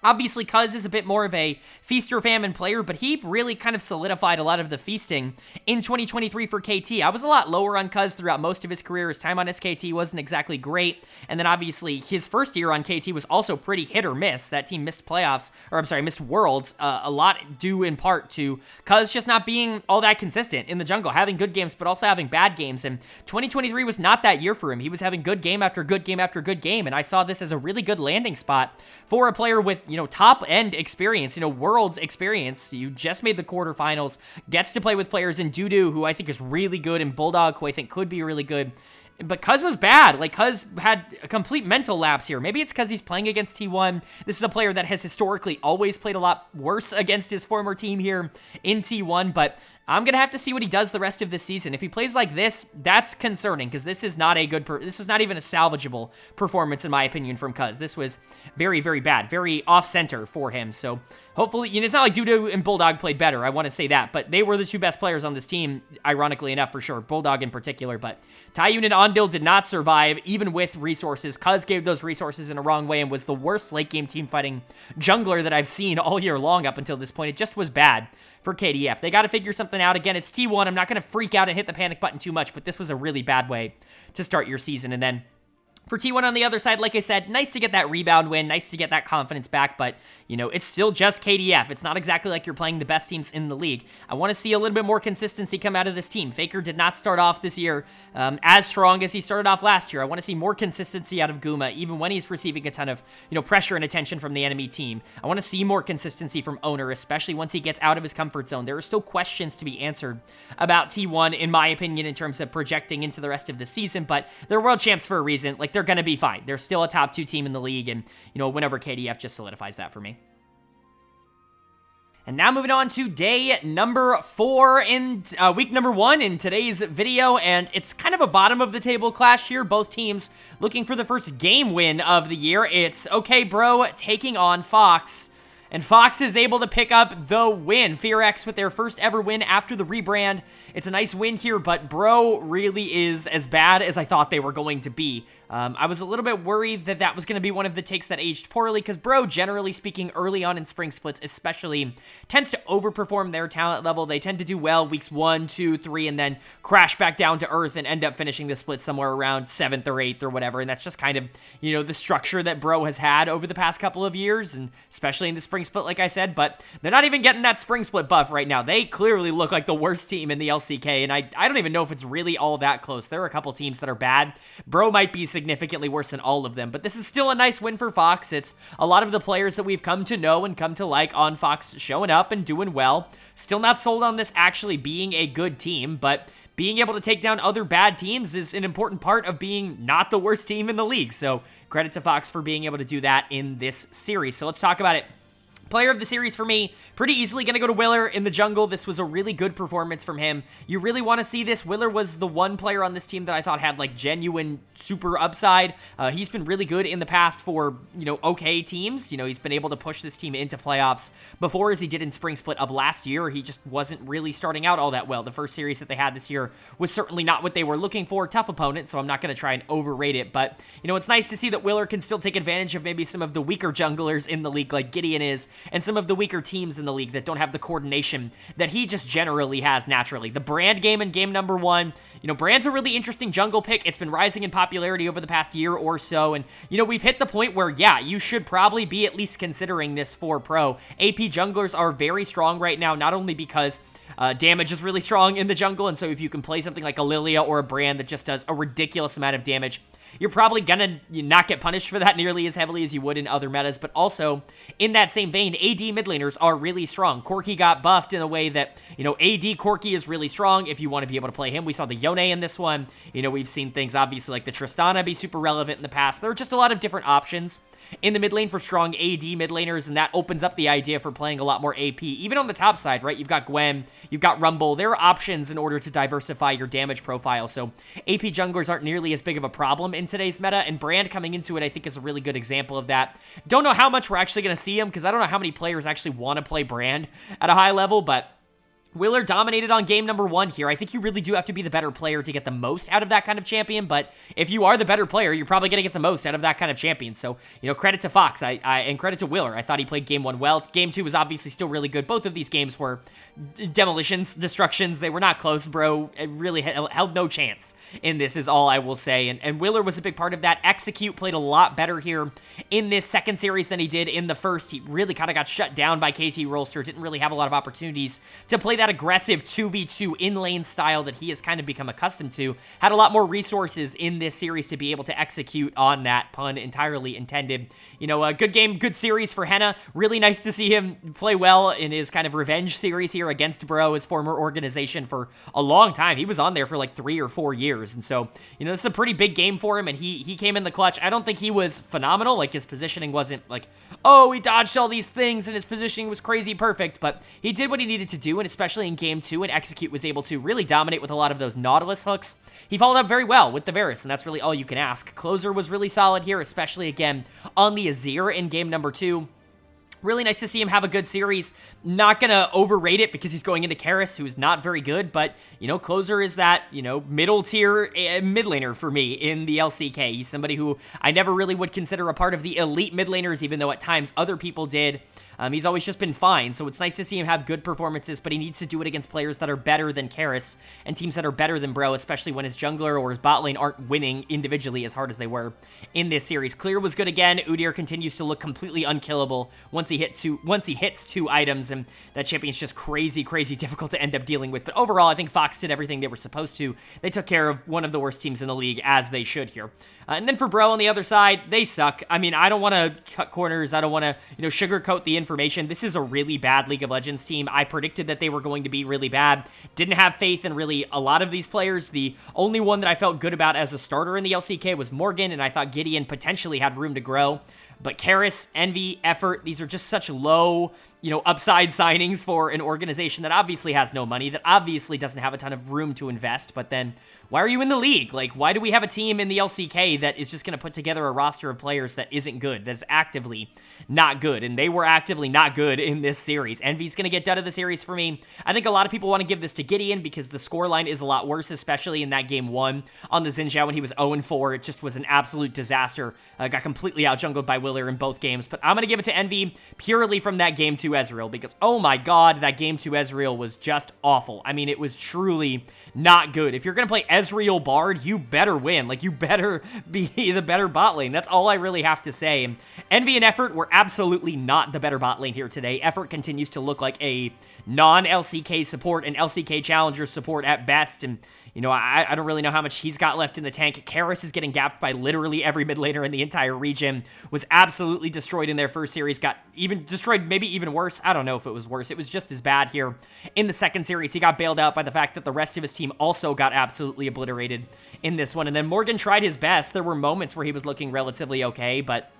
Obviously, Cuz is a bit more of a feast or famine player, but he really kind of solidified a lot of the feasting in 2023 for KT. I was a lot lower on Cuz throughout most of his career. His time on SKT wasn't exactly great, and then obviously his first year on KT was also pretty hit or miss. That team missed playoffs, or I'm sorry, missed Worlds, a lot due in part to Cuz just not being all that consistent in the jungle, having good games, but also having bad games, and 2023 was not that year for him. He was having good game after good game after good game, and I saw this as a really good landing spot for a player with top-end experience, Worlds experience. You just made the quarterfinals, gets to play with players in Dudu, who I think is really good, and Bulldog, who I think could be really good. But Cuz was bad. Like, Cuz had a complete mental lapse here. Maybe it's because he's playing against T1. This is a player that has historically always played a lot worse against his former team here in T1, but I'm going to have to see what he does the rest of this season. If he plays like this, that's concerning, because this is not a good, this is not even a salvageable performance, in my opinion, from Cuz. This was very, very bad, very off-center for him, so hopefully, it's not like Dudu and Bulldog played better, I want to say that, but they were the 2 best players on this team, ironically enough, for sure, Bulldog in particular, but Taiyun and Ondil did not survive, even with resources. Cuz gave those resources in a wrong way and was the worst late-game team-fighting jungler that I've seen all year long up until this point. It just was bad for KDF. They got to figure something out. Again, it's T1. I'm not going to freak out and hit the panic button too much, but this was a really bad way to start your season. And then for T1 on the other side, like I said, nice to get that rebound win, nice to get that confidence back, but, it's still just KDF. It's not exactly like you're playing the best teams in the league. I want to see a little bit more consistency come out of this team. Faker did not start off this year as strong as he started off last year. I want to see more consistency out of Guma, even when he's receiving a ton of, pressure and attention from the enemy team. I want to see more consistency from Owner, especially once he gets out of his comfort zone. There are still questions to be answered about T1, in my opinion, in terms of projecting into the rest of the season, but they're world champs for a reason. Like, they're going to be fine. They're still a top 2 team in the league, and, a win over KDF just solidifies that for me. And now moving on to day number 4 in week number 1 in today's video, and it's kind of a bottom of the table clash here. Both teams looking for the first game win of the year. It's OK Bro taking on Fox. And Fox is able to pick up the win. FearX with their first ever win after the rebrand. It's a nice win here, but Bro really is as bad as I thought they were going to be. I was a little bit worried that that was going to be one of the takes that aged poorly, because Bro, generally speaking, early on in spring splits especially, tends to overperform their talent level. They tend to do well weeks 1, 2, 3, and then crash back down to earth and end up finishing the split somewhere around 7th or 8th or whatever. And that's just kind of, the structure that Bro has had over the past couple of years, and especially in the spring split, like I said, but they're not even getting that spring split buff right now. They clearly look like the worst team in the LCK, and I don't even know if it's really all that close. There are a couple teams that are bad. Bro might be significantly worse than all of them, but this is still a nice win for Fox. It's a lot of the players that we've come to know and come to like on Fox showing up and doing well. Still not sold on this actually being a good team, but being able to take down other bad teams is an important part of being not the worst team in the league. So credit to Fox for being able to do that in this series. So let's talk about it. Player of the series for me, pretty easily going to go to Willer in the jungle. This was a really good performance from him. You really want to see this. Willer was the one player on this team that I thought had like genuine super upside. He's been really good in the past for, okay teams. He's been able to push this team into playoffs before, as he did in Spring Split of last year. He just wasn't really starting out all that well. The first series that they had this year was certainly not what they were looking for. Tough opponent, so I'm not going to try and overrate it. But, it's nice to see that Willer can still take advantage of maybe some of the weaker junglers in the league like Gideon is, and some of the weaker teams in the league that don't have the coordination that he just generally has naturally. The Brand game in game number 1, Brand's a really interesting jungle pick. It's been rising in popularity over the past year or so, and, we've hit the point where, yeah, you should probably be at least considering this for pro. AP junglers are very strong right now, not only because damage is really strong in the jungle, and so if you can play something like a Lilia or a Brand that just does a ridiculous amount of damage, you're probably gonna not get punished for that nearly as heavily as you would in other metas. But also, in that same vein, AD mid laners are really strong. Corki got buffed in a way that, AD Corki is really strong if you want to be able to play him. We saw the Yone in this one. We've seen things, obviously, like the Tristana be super relevant in the past. There are just a lot of different options in the mid lane for strong AD mid laners, and that opens up the idea for playing a lot more AP. Even on the top side, right? You've got Gwen, you've got Rumble. There are options in order to diversify your damage profile, so AP junglers aren't nearly as big of a problem in today's meta, and Brand coming into it, I think, is a really good example of that. Don't know how much we're actually going to see him, because I don't know how many players actually want to play Brand at a high level, but Willer dominated on game number 1 here. I think you really do have to be the better player to get the most out of that kind of champion, but if you are the better player, you're probably going to get the most out of that kind of champion. So, credit to Fox and credit to Willer. I thought he played game 1 well. Game 2 was obviously still really good. Both of these games were demolitions, destructions. They were not close, bro. It really held no chance in this is all I will say, and Willer was a big part of that. Execute played a lot better here in this second series than he did in the first. He really kind of got shut down by KT Rolster. Didn't really have a lot of opportunities to play that aggressive 2v2 in-lane style that he has kind of become accustomed to. Had a lot more resources in this series to be able to execute on that, pun entirely intended. A good game, good series for Henna. Really nice to see him play well in his kind of revenge series here against Bro, his former organization, for a long time. He was on there for like 3 or 4 years, and so, this is a pretty big game for him, and he came in the clutch. I don't think he was phenomenal. Like, his positioning wasn't like, oh, he dodged all these things, and his positioning was crazy perfect, but he did what he needed to do, and especially in game 2, and Execute was able to really dominate with a lot of those Nautilus hooks. He followed up very well with the Varus, and that's really all you can ask. Closer was really solid here, especially, again, on the Azir in game number 2. Really nice to see him have a good series. Not going to overrate it because he's going into Karis, who's not very good, but, Closer is that, middle tier mid laner for me in the LCK. He's somebody who I never really would consider a part of the elite mid laners, even though at times other people did. He's always just been fine, so it's nice to see him have good performances, but he needs to do it against players that are better than Karis and teams that are better than Bro, especially when his jungler or his bot lane aren't winning individually as hard as they were in this series. Clear was good again. Udyr continues to look completely unkillable once he hits 2 items, and that champion's just crazy difficult to end up dealing with. But overall, I think Fox did everything they were supposed to. They took care of one of the worst teams in the league, as they should here. And then for Bro on the other side, they suck. I mean, I don't want to cut corners. I don't want to, sugarcoat the information. This is a really bad League of Legends team. I predicted that they were going to be really bad. Didn't have faith in really a lot of these players. The only one that I felt good about as a starter in the LCK was Morgan, and I thought Gideon potentially had room to grow. But Karis, Envy, Effort, these are just such low, upside signings for an organization that obviously has no money, that obviously doesn't have a ton of room to invest, but then why are you in the league? Like, why do we have a team in the LCK that is just going to put together a roster of players that isn't good, that is actively not good? And they were actively not good in this series. Envy's going to get done of the series for me. I think a lot of people want to give this to Gideon because the scoreline is a lot worse, especially in that game 1 on the Xin Zhao when he was 0-4. It just was an absolute disaster. Got completely outjungled by Willer in both games. But I'm going to give it to Envy purely from that game 2 Ezreal because, oh my god, that game 2 Ezreal was just awful. I mean, it was truly not good. If you're going to play Ezreal Bard, you better win. Like, you better be the better bot lane. That's all I really have to say. Envy and Effort were absolutely not the better bot lane here today. Effort continues to look like a non-LCK support, an LCK challenger support at best, and I don't really know how much he's got left in the tank. Karis is getting gapped by literally every mid laner in the entire region. Was absolutely destroyed in their first series. Got even destroyed, maybe even worse. I don't know if it was worse. It was just as bad here in the second series. He got bailed out by the fact that the rest of his team also got absolutely obliterated in this one. And then Morgan tried his best. There were moments where he was looking relatively okay, but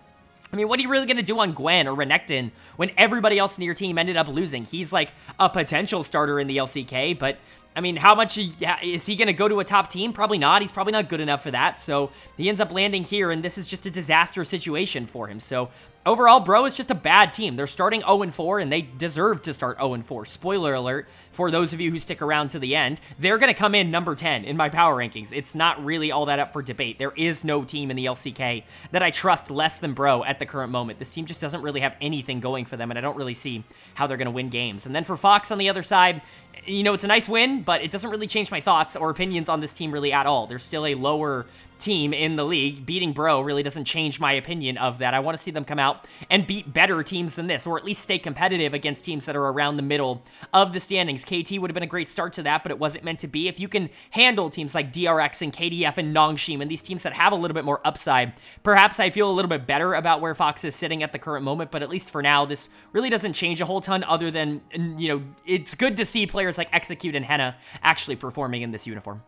I mean, what are you really going to do on Gwen or Renekton when everybody else in your team ended up losing? He's like a potential starter in the LCK, but I mean, how much is he going to go to a top team? Probably not. He's probably not good enough for that. So he ends up landing here, and this is just a disaster situation for him. So overall, Bro is just a bad team. They're starting 0-4, and they deserve to start 0-4. Spoiler alert for those of you who stick around to the end. They're going to come in number 10 in my power rankings. It's not really all that up for debate. There is no team in the LCK that I trust less than Bro at the current moment. This team just doesn't really have anything going for them, and I don't really see how they're going to win games. And then for Fox on the other side, you know, it's a nice win, but it doesn't really change my thoughts or opinions on this team really at all. They're still a lower team in the league. Beating Bro really doesn't change my opinion of that. I want to see them come out and beat better teams than this, or at least stay competitive against teams that are around the middle of the standings. KT would have been a great start to that, but it wasn't meant to be. If you can handle teams like DRX and KDF and Nongshim and these teams that have a little bit more upside, perhaps I feel a little bit better about where Fox is sitting at the current moment, but at least for now, this really doesn't change a whole ton other than, you know, it's good to see players like Execute and Henna actually performing in this uniform.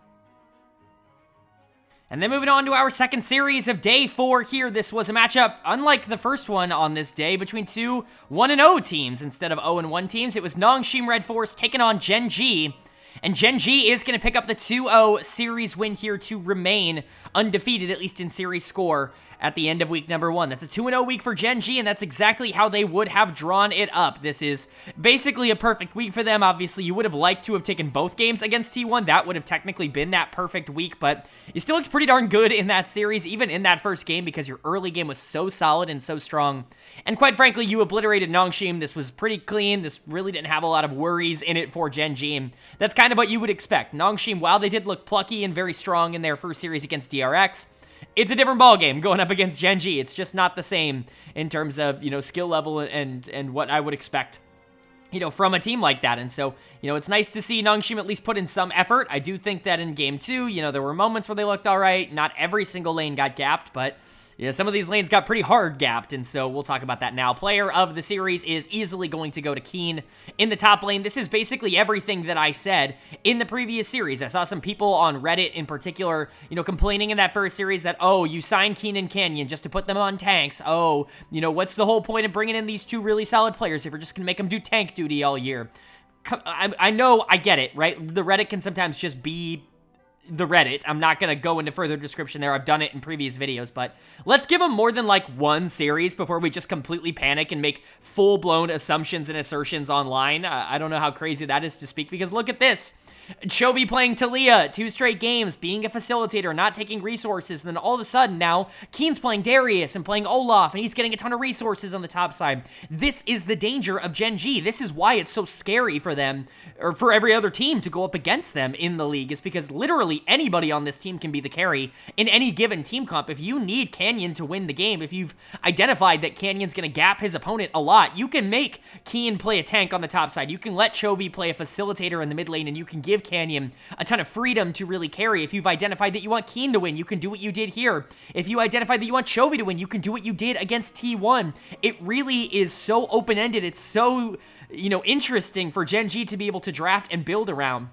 And then moving on to our second series of day 4 here. This was a matchup, unlike the first one on this day, between two 1-0 teams instead of 0-1 teams. It was Nongshim RedForce taking on Gen.G. And Gen.G is going to pick up the 2-0 series win here to remain undefeated, at least in series score, at the end of week number 1. That's a 2-0 week for Gen.G, and that's exactly how they would have drawn it up. This is basically a perfect week for them. Obviously, you would have liked to have taken both games against T1. That would have technically been that perfect week, but you still looked pretty darn good in that series, even in that first game, because your early game was so solid and so strong. And quite frankly, you obliterated Nongshim. This was pretty clean. This really didn't have a lot of worries in it for Gen.G, and that's kind of what you would expect. Nongshim, while they did look plucky and very strong in their first series against DRX, it's a different ballgame going up against Gen.G. It's just not the same in terms of, you know, skill level and what I would expect, you know, from a team like that. And so, you know, it's nice to see Nongshim at least put in some effort. I do think that in game 2, you know, there were moments where they looked all right. Not every single lane got gapped, but you know, some of these lanes got pretty hard gapped, and so we'll talk about that now. Player of the series is easily going to go to Keen in the top lane. This is basically everything that I said in the previous series. I saw some people on Reddit in particular, you know, complaining in that first series that, oh, you signed Keen and Canyon just to put them on tanks. Oh, you know, what's the whole point of bringing in these two really solid players if you're just going to make them do tank duty all year? I know, I get it, right? The Reddit can sometimes just be the Reddit. I'm not going to go into further description there. I've done it in previous videos, but let's give them more than like one series before we just completely panic and make full-blown assumptions and assertions online. I don't know how crazy that is to speak, because look at this. Chovy playing Talia, 2 straight games, being a facilitator, not taking resources, and then all of a sudden now, Keen's playing Darius and playing Olaf, and he's getting a ton of resources on the top side. This is the danger of Gen.G. This is why it's so scary for them, or for every other team to go up against them in the league, is because literally anybody on this team can be the carry in any given team comp. If you need Canyon to win the game, if you've identified that Canyon's going to gap his opponent a lot, you can make Keen play a tank on the top side. You can let Chovy play a facilitator in the mid lane, and you can give Canyon a ton of freedom to really carry. If you've identified that you want Keen to win, you can do what you did here. If you identify that you want Chovy to win, you can do what you did against T1. It really is so open-ended. It's so, you know, interesting for Gen.G to be able to draft and build around.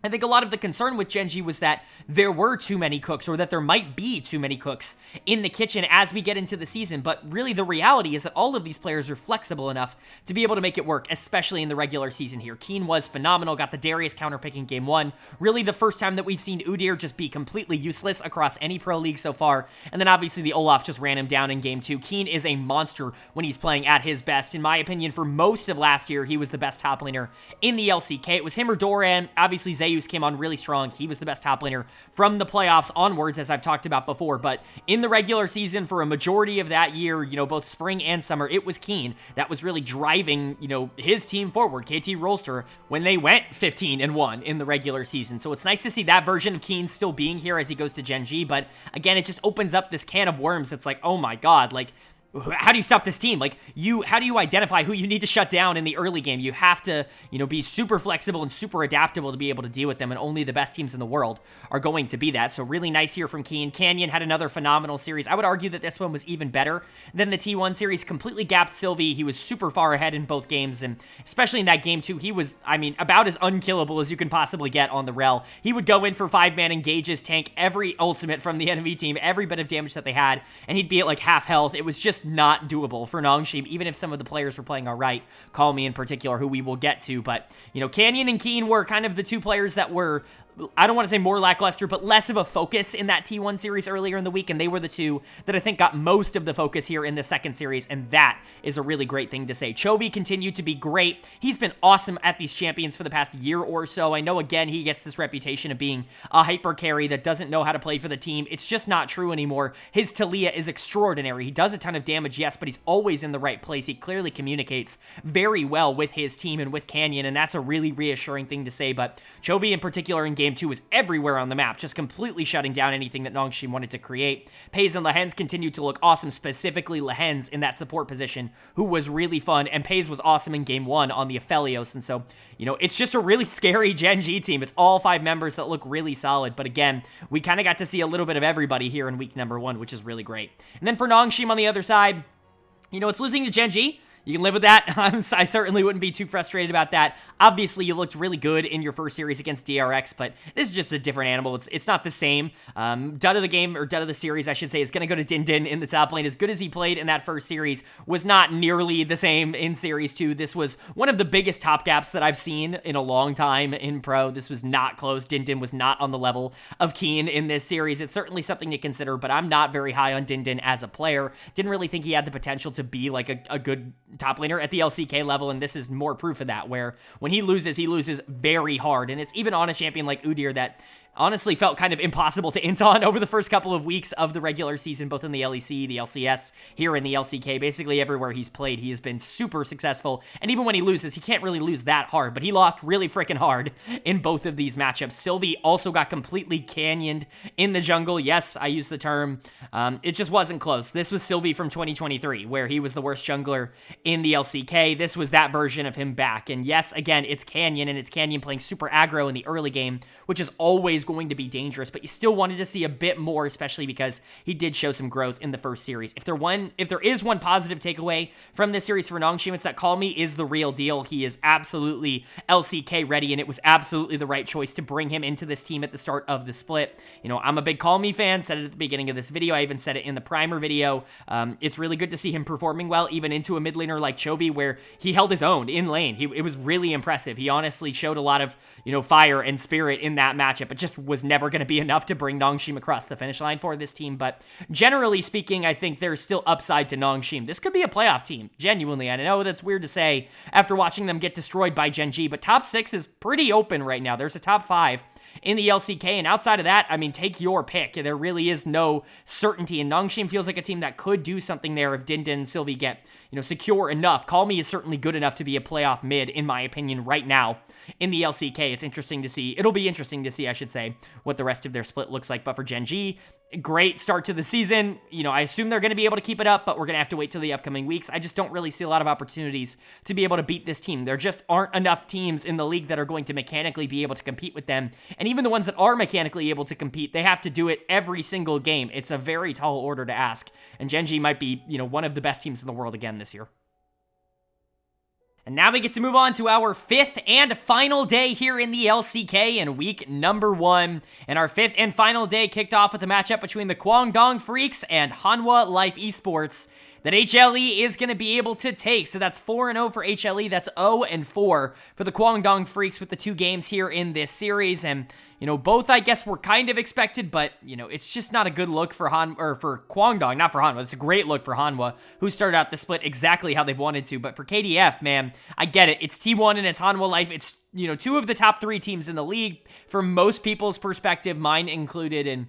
I think a lot of the concern with Gen.G was that there were too many cooks, or that there might be too many cooks in the kitchen as we get into the season, but really the reality is that all of these players are flexible enough to be able to make it work, especially in the regular season here. Keen was phenomenal, got the Darius counterpick in game 1, really the first time that we've seen Udyr just be completely useless across any pro league so far, and then obviously the Olaf just ran him down in game 2. Keen is a monster when he's playing at his best. In my opinion, for most of last year, he was the best top laner in the LCK. It was him or Doran. Obviously, Zeus came on really strong. He was the best top laner from the playoffs onwards, as I've talked about before, but in the regular season for a majority of that year, you know, both spring and summer, it was Keen that was really driving, you know, his team forward, KT Rolster, when they went 15-1 in the regular season. So it's nice to see that version of Keen still being here as he goes to Gen.G, but again, it just opens up this can of worms that's like, oh my god, like, how do you stop this team? Like, how do you identify who you need to shut down in the early game? You have to, you know, be super flexible and super adaptable to be able to deal with them, and only the best teams in the world are going to be that. So really nice here from Keen. Canyon had another phenomenal series. I would argue that this one was even better than the T1 series. Completely gapped Sylvie. He was super far ahead in both games, and especially in that game 2, he was, I mean, about as unkillable as you can possibly get on the rel. He would go in for 5-man engages, tank every ultimate from the enemy team, every bit of damage that they had, and he'd be at like half health. It was just just not doable for Nongshim, even if some of the players were playing all right, Call Me in particular, who we will get to. But, you know, Canyon and Keen were kind of the two players that were, I don't want to say more lackluster, but less of a focus in that T1 series earlier in the week, and they were the two that I think got most of the focus here in the second series, and that is a really great thing to say. Chovy continued to be great. He's been awesome at these champions for the past year or so. I know, again, he gets this reputation of being a hyper carry that doesn't know how to play for the team. It's just not true anymore. His Talia is extraordinary. He does a ton of damage, yes, but he's always in the right place. He clearly communicates very well with his team and with Canyon, and that's a really reassuring thing to say. But Chovy in particular in Game 2 was everywhere on the map, just completely shutting down anything that Nongshim wanted to create. Paze and Lehens continued to look awesome, specifically Lehens in that support position, who was really fun, and Paze was awesome in Game 1 on the Aphelios, and so, you know, it's just a really scary Gen.G team. It's all 5 members that look really solid, but again, we kind of got to see a little bit of everybody here in week number 1, which is really great. And then for Nongshim on the other side, you know, it's losing to Gen.G. You can live with that. I certainly wouldn't be too frustrated about that. Obviously, you looked really good in your first series against DRX, but this is just a different animal. It's not the same. Dud of the game, or Dud of the series, I should say, is going to go to Din Din in the top lane. As good as he played in that first series, was not nearly the same in Series 2. This was one of the biggest top gaps that I've seen in a long time in Pro. This was not close. Din Din was not on the level of Keen in this series. It's certainly something to consider, but I'm not very high on Din Din as a player. Didn't really think he had the potential to be like a good top laner at the LCK level, and this is more proof of that, where when he loses very hard, and it's even on a champion like Udyr that honestly felt kind of impossible to int on over the first couple of weeks of the regular season, both in the LEC, the LCS, here in the LCK. Basically everywhere he's played, he has been super successful, and even when he loses, he can't really lose that hard, but he lost really freaking hard in both of these matchups. Sylvie also got completely canyoned in the jungle. Yes, I use the term. It just wasn't close. This was Sylvie from 2023, where he was the worst jungler in the LCK. This was that version of him back, and yes, again, it's Canyon, and it's Canyon playing super aggro in the early game, which is always going to be dangerous, but you still wanted to see a bit more, especially because he did show some growth in the first series. If there is one positive takeaway from this series for Nongshim, it's that Call Me is the real deal. He is absolutely LCK ready, and it was absolutely the right choice to bring him into this team at the start of the split. You know, I'm a big Call Me fan, said it at the beginning of this video, I even said it in the primer video. It's really good to see him performing well, even into a mid laner like Chovy, where he held his own in lane. It was really impressive. He honestly showed a lot of, you know, fire and spirit in that matchup. It just was never going to be enough to bring Nongshim across the finish line for this team, but generally speaking, I think there's still upside to Nongshim. This could be a playoff team, genuinely. I know that's weird to say after watching them get destroyed by Gen.G, but top 6 is pretty open right now. There's a top 5 in the LCK, and outside of that, I mean, take your pick. There really is no certainty, and Nongshim feels like a team that could do something there if Din Din and Sylvie get, you know, secure enough. Call Me is certainly good enough to be a playoff mid, in my opinion, right now in the LCK. It's interesting to see. It'll be interesting to see, I should say, what the rest of their split looks like, but for Gen.G, great start to the season. You know, I assume they're going to be able to keep it up, but we're going to have to wait till the upcoming weeks. I just don't really see a lot of opportunities to be able to beat this team. There just aren't enough teams in the league that are going to mechanically be able to compete with them. And even the ones that are mechanically able to compete, they have to do it every single game. It's a very tall order to ask. And Gen.G might be, you know, one of the best teams in the world again this year. And now we get to move on to our 5th and final day here in the LCK in week number 1. And our 5th and final day kicked off with a matchup between the Kwangdong Freecs and Hanwha Life Esports that HLE is going to be able to take. So that's 4-0 for HLE. That's 0-4 for the Kwangdong Freecs with the 2 games here in this series. And, you know, both, I guess, were kind of expected, but, you know, it's just not a good look for for Kwangdong, not for Hanwha. It's a great look for Hanwha, who started out the split exactly how they've wanted to. But for KDF, man, I get it. It's T1 and it's Hanwha Life. It's, you know, 2 of the top 3 teams in the league from most people's perspective, mine included. And,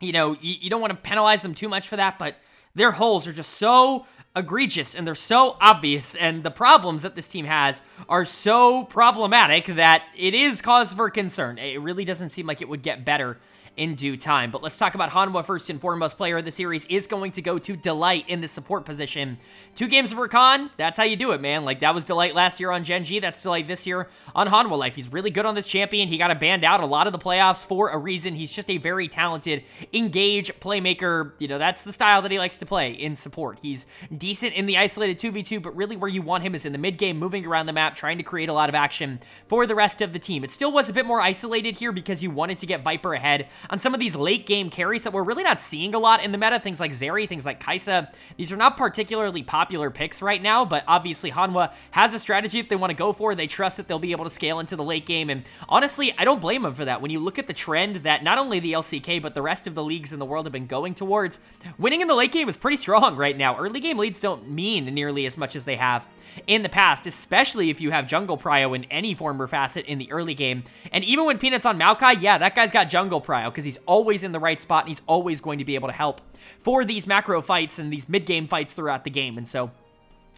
you know, you don't want to penalize them too much for that, but their holes are just so egregious and they're so obvious, and the problems that this team has are so problematic that it is cause for concern. It really doesn't seem like it would get better in due time. But let's talk about Hanwha first and foremost. Player of the series is going to go to Delight in the support position. 2 games of Rakan, that's how you do it, man. Like, that was Delight last year on Gen.G, that's Delight this year on Hanwha Life. He's really good on this champion. He got a banned out a lot of the playoffs for a reason. He's just a very talented, engage playmaker. You know, that's the style that he likes to play in support. He's decent in the isolated 2v2, but really where you want him is in the mid game, moving around the map, trying to create a lot of action for the rest of the team. It still was a bit more isolated here because you wanted to get Viper ahead. on some of these late game carries that we're really not seeing a lot in the meta. Things like Zeri, things like Kai'Sa. These are not particularly popular picks right now, but obviously Hanwha has a strategy that they want to go for. They trust that they'll be able to scale into the late game, and honestly, I don't blame them for that. When you look at the trend that not only the LCK, but the rest of the leagues in the world have been going towards, winning in the late game is pretty strong right now. Early game leads don't mean nearly as much as they have in the past, especially if you have jungle prio in any form or facet in the early game. And even when Peanut's on Maokai, yeah, that guy's got jungle prio because he's always in the right spot and he's always going to be able to help for these macro fights and these mid-game fights throughout the game. And so,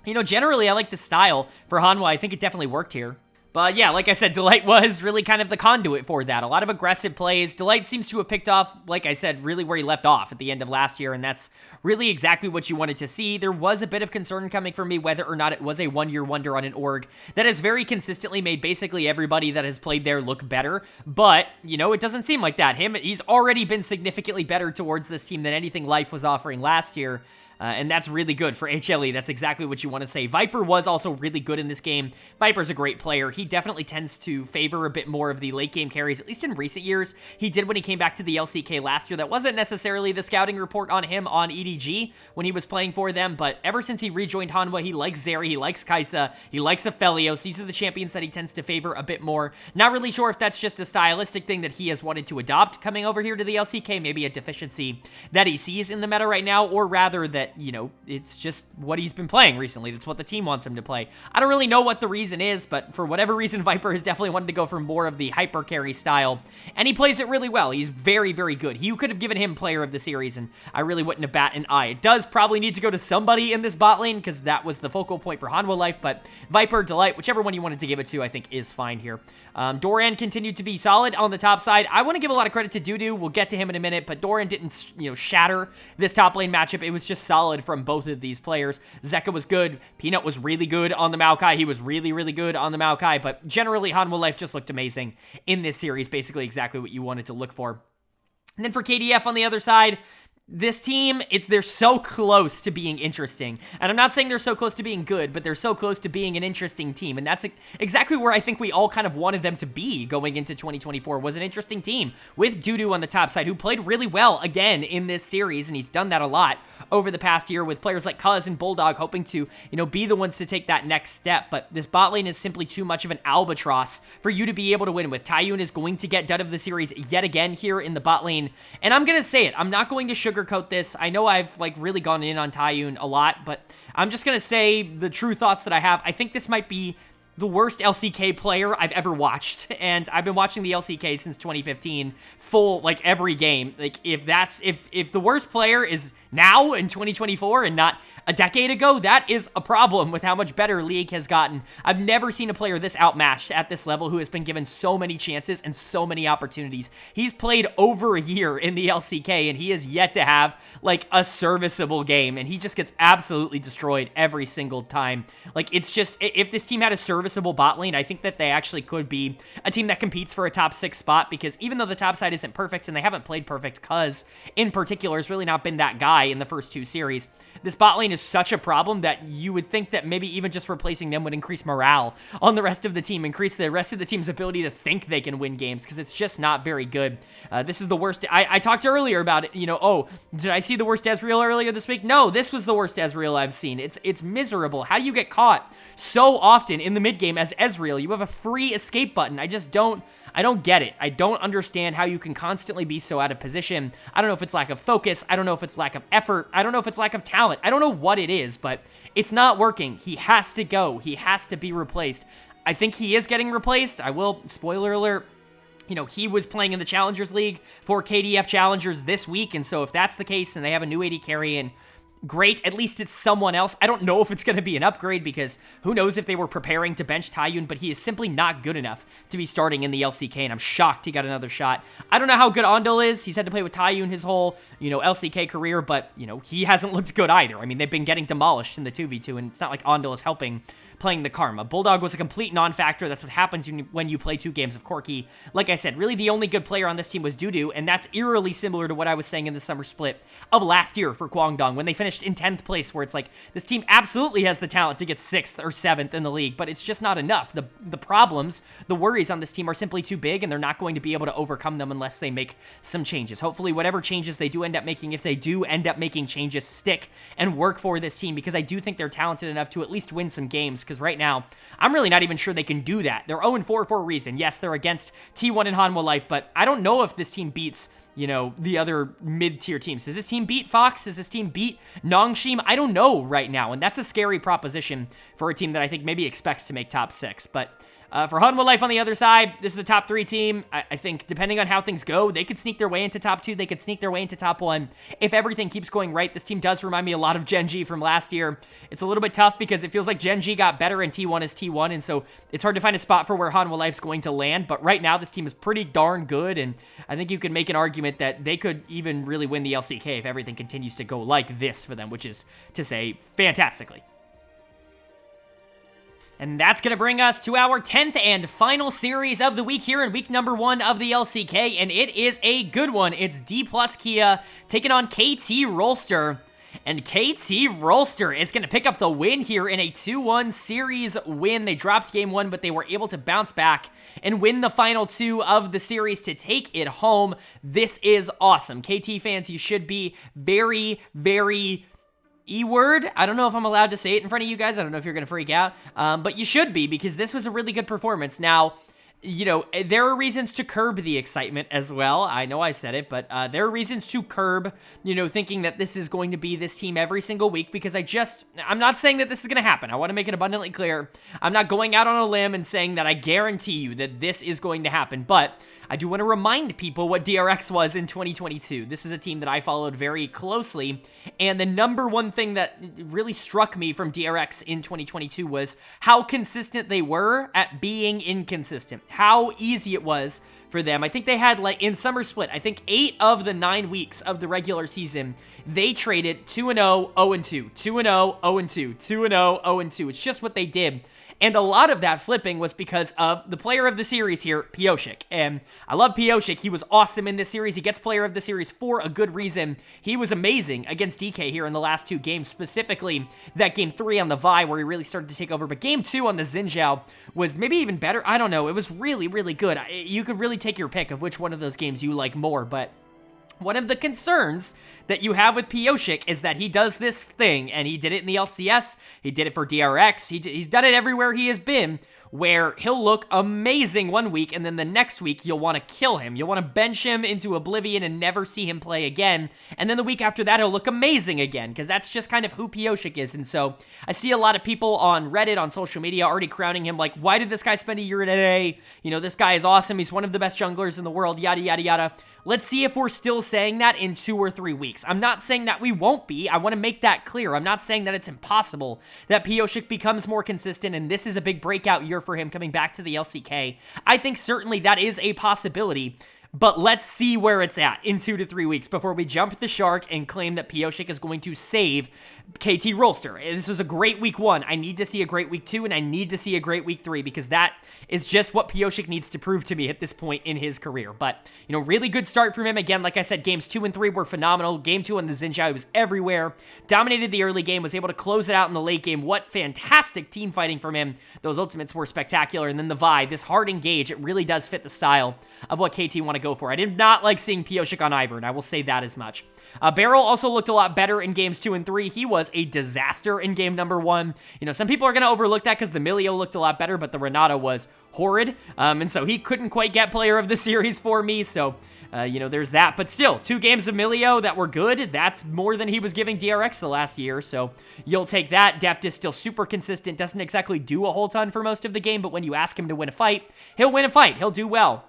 you know, generally I like the style for Hanwha. I think it definitely worked here. But yeah, like I said, Delight was really kind of the conduit for that. A lot of aggressive plays. Delight seems to have picked off, like I said, really where he left off at the end of last year, and that's really exactly what you wanted to see. There was a bit of concern coming from me whether or not it was a one-year wonder on an org that has very consistently made basically everybody that has played there look better, but, you know, it doesn't seem like that. He's already been significantly better towards this team than anything Life was offering last year. And that's really good for HLE. That's exactly what you want to say. Viper was also really good in this game. Viper's a great player. He definitely tends to favor a bit more of the late game carries, at least in recent years. He did when he came back to the LCK last year. That wasn't necessarily the scouting report on him on EDG when he was playing for them, but ever since he rejoined Hanwha, he likes Zeri, he likes Kai'Sa, he likes Aphelios. These are the champions that he tends to favor a bit more. Not really sure if that's just a stylistic thing that he has wanted to adopt coming over here to the LCK, maybe a deficiency that he sees in the meta right now, or rather that, you know, it's just what he's been playing recently. That's what the team wants him to play. I don't really know what the reason is, but for whatever reason, Viper has definitely wanted to go for more of the hyper carry style, and he plays it really well. He's very, very good. You could have given him player of the series, and I really wouldn't have bat an eye. It does probably need to go to somebody in this bot lane, because that was the focal point for Hanwha Life, but Viper, Delight, whichever one you wanted to give it to, I think is fine here. Doran continued to be solid on the top side. I want to give a lot of credit to Dudu. We'll get to him in a minute, but Doran didn't, you know, shatter this top lane matchup. It was just solid from both of these players. Zeka was good. Peanut was really good on the Maokai. He was really, really good on the Maokai, but generally Hanwha Life just looked amazing in this series. Basically exactly what you wanted to look for. And then for KDF on the other side, this team, they're so close to being interesting. And I'm not saying they're so close to being good, but they're so close to being an interesting team. And that's exactly where I think we all kind of wanted them to be going into 2024, was an interesting team with Dudu on the top side, who played really well again in this series. And he's done that a lot over the past year with players like Cuz and Bulldog hoping to, you know, be the ones to take that next step. But this bot lane is simply too much of an albatross for you to be able to win with. Taiyun is going to get dud of the series yet again here in the bot lane. And I'm going to say it. I'm not going to sugarcoat this. I know I've like really gone in on Taiyun a lot, but I'm just going to say the true thoughts that I have. I think this might be the worst LCK player I've ever watched, and I've been watching the LCK since 2015, full, like, every game. Like, if the worst player is now in 2024 and not a decade ago, that is a problem with how much better League has gotten. I've never seen a player this outmatched at this level who has been given so many chances and so many opportunities. He's played over a year in the LCK, and he has yet to have, like, a serviceable game, and he just gets absolutely destroyed every single time. Like, it's just, if this team had a serviceable bot lane, I think that they actually could be a team that competes for a top 6 spot, because even though the top side isn't perfect, and they haven't played perfect, Cuz, in particular, has really not been that guy in the first 2 series, this bot lane is such a problem that you would think that maybe even just replacing them would increase morale on the rest of the team, increase the rest of the team's ability to think they can win games, because it's just not very good. This is the worst. I talked earlier about it, you know, oh, did I see the worst Ezreal earlier this week? No, this was the worst Ezreal I've seen. It's miserable. How do you get caught so often in the mid game as Ezreal? You have a free escape button. I don't get it. I don't understand how you can constantly be so out of position. I don't know if it's lack of focus. I don't know if it's lack of effort. I don't know if it's lack of talent. I don't know what it is, but it's not working. He has to go. He has to be replaced. I think he is getting replaced. I will, spoiler alert, you know, he was playing in the Challengers League for KDF Challengers this week, and so if that's the case and they have a new AD carry and great, at least it's someone else. I don't know if it's going to be an upgrade, because who knows if they were preparing to bench Taiyun, but he is simply not good enough to be starting in the LCK, and I'm shocked he got another shot. I don't know how good Ondel is. He's had to play with Taiyun his whole, you know, LCK career, but, you know, he hasn't looked good either. I mean, they've been getting demolished in the 2v2, and it's not like Ondel is helping playing the Karma. Bulldog was a complete non-factor. That's what happens when you play 2 games of Corki. Like I said, really the only good player on this team was Dudu, and that's eerily similar to what I was saying in the summer split of last year for Kwangdong. When they finished finished in 10th place, where it's like, this team absolutely has the talent to get 6th or 7th in the league, but it's just not enough. The problems, the worries on this team are simply too big, and they're not going to be able to overcome them unless they make some changes. Hopefully, whatever changes they do end up making, if they do end up making changes, stick and work for this team, because I do think they're talented enough to at least win some games, because right now, I'm really not even sure they can do that. They're 0-4 for a reason. Yes, they're against T1 and Hanwha Life, but I don't know if this team beats, you know, the other mid-tier teams. Does this team beat Fox? Does this team beat Nongshim? I don't know right now, and that's a scary proposition for a team that I think maybe expects to make top 6, but for Hanwha Life on the other side, this is a top 3 team. I think depending on how things go, they could sneak their way into top 2. They could sneak their way into top 1. If everything keeps going right, this team does remind me a lot of Gen.G from last year. It's a little bit tough because it feels like Gen.G got better and T1 is T1, and so it's hard to find a spot for where Hanwha Life's going to land. But right now, this team is pretty darn good, and I think you could make an argument that they could even really win the LCK if everything continues to go like this for them, which is to say fantastically. And that's going to bring us to our 10th and final series of the week here in week number 1 of the LCK, and it is a good one. It's Dplus KIA taking on KT Rolster, and KT Rolster is going to pick up the win here in a 2-1 series win. They dropped game 1, but they were able to bounce back and win the final 2 of the series to take it home. This is awesome. KT fans, you should be very, very E-word. I don't know if I'm allowed to say it in front of you guys. I don't know if you're going to freak out, but you should be, because this was a really good performance. Now, you know, there are reasons to curb the excitement as well. I know I said it, but there are reasons to curb, you know, thinking that this is going to be this team every single week, because I'm not saying that this is going to happen. I want to make it abundantly clear. I'm not going out on a limb and saying that I guarantee you that this is going to happen, but I do want to remind people what DRX was in 2022. This is a team that I followed very closely, and the number one thing that really struck me from DRX in 2022 was how consistent they were at being inconsistent, how easy it was for them. I think they had, like, in Summer Split, I think 8 of the 9 weeks of the regular season, they traded 2-0, 0-2, 2-0, 0-2, 2-0, 0-2. It's just what they did. And a lot of that flipping was because of the player of the series here, Pioshik. And I love Pioshik. He was awesome in this series. He gets player of the series for a good reason. He was amazing against DK here in the last 2 games, specifically that game 3 on the Vi where he really started to take over. But game 2 on the Xin Zhao was maybe even better. I don't know. It was really, really good. You could really take your pick of which one of those games you like more, but one of the concerns that you have with Pioshik is that he does this thing, and he did it in the LCS, he did it for DRX, he's done it everywhere he has been, where he'll look amazing one week, and then the next week you'll want to kill him. You'll want to bench him into oblivion and never see him play again, and then the week after that he'll look amazing again, because that's just kind of who Pioshik is. And so I see a lot of people on Reddit, on social media, already crowning him like, why did this guy spend a year in NA? You know, this guy is awesome, he's one of the best junglers in the world, yada, yada, yada. Let's see if we're still saying that in 2 or 3 weeks. I'm not saying that we won't be. I want to make that clear. I'm not saying that it's impossible that Pioshik becomes more consistent, and this is a big breakout year for him coming back to the LCK. I think certainly that is a possibility, but let's see where it's at in 2 to 3 weeks before we jump the shark and claim that Pioshik is going to save KT Rolster. This was a great week 1. I need to see a great week 2, and I need to see a great week 3, because that is just what Pioshik needs to prove to me at this point in his career. But, you know, really good start from him. Again, like I said, games 2 and 3 were phenomenal. Game 2 on the Xin Zhao, he was everywhere. Dominated the early game, was able to close it out in the late game. What fantastic team fighting from him. Those ultimates were spectacular. And then the Vi, this hard engage, it really does fit the style of what KT want to go for. I did not like seeing Pioshik on Ivern, I will say that as much. Beryl also looked a lot better in games 2 and 3. He was a disaster in game number 1. You know, some people are going to overlook that because the Milio looked a lot better, but the Renata was horrid. And so he couldn't quite get player of the series for me. So, you know, there's that. But still, 2 games of Milio that were good. That's more than he was giving DRX the last year. So you'll take that. Deft is still super consistent. Doesn't exactly do a whole ton for most of the game, but when you ask him to win a fight, he'll win a fight. He'll do well.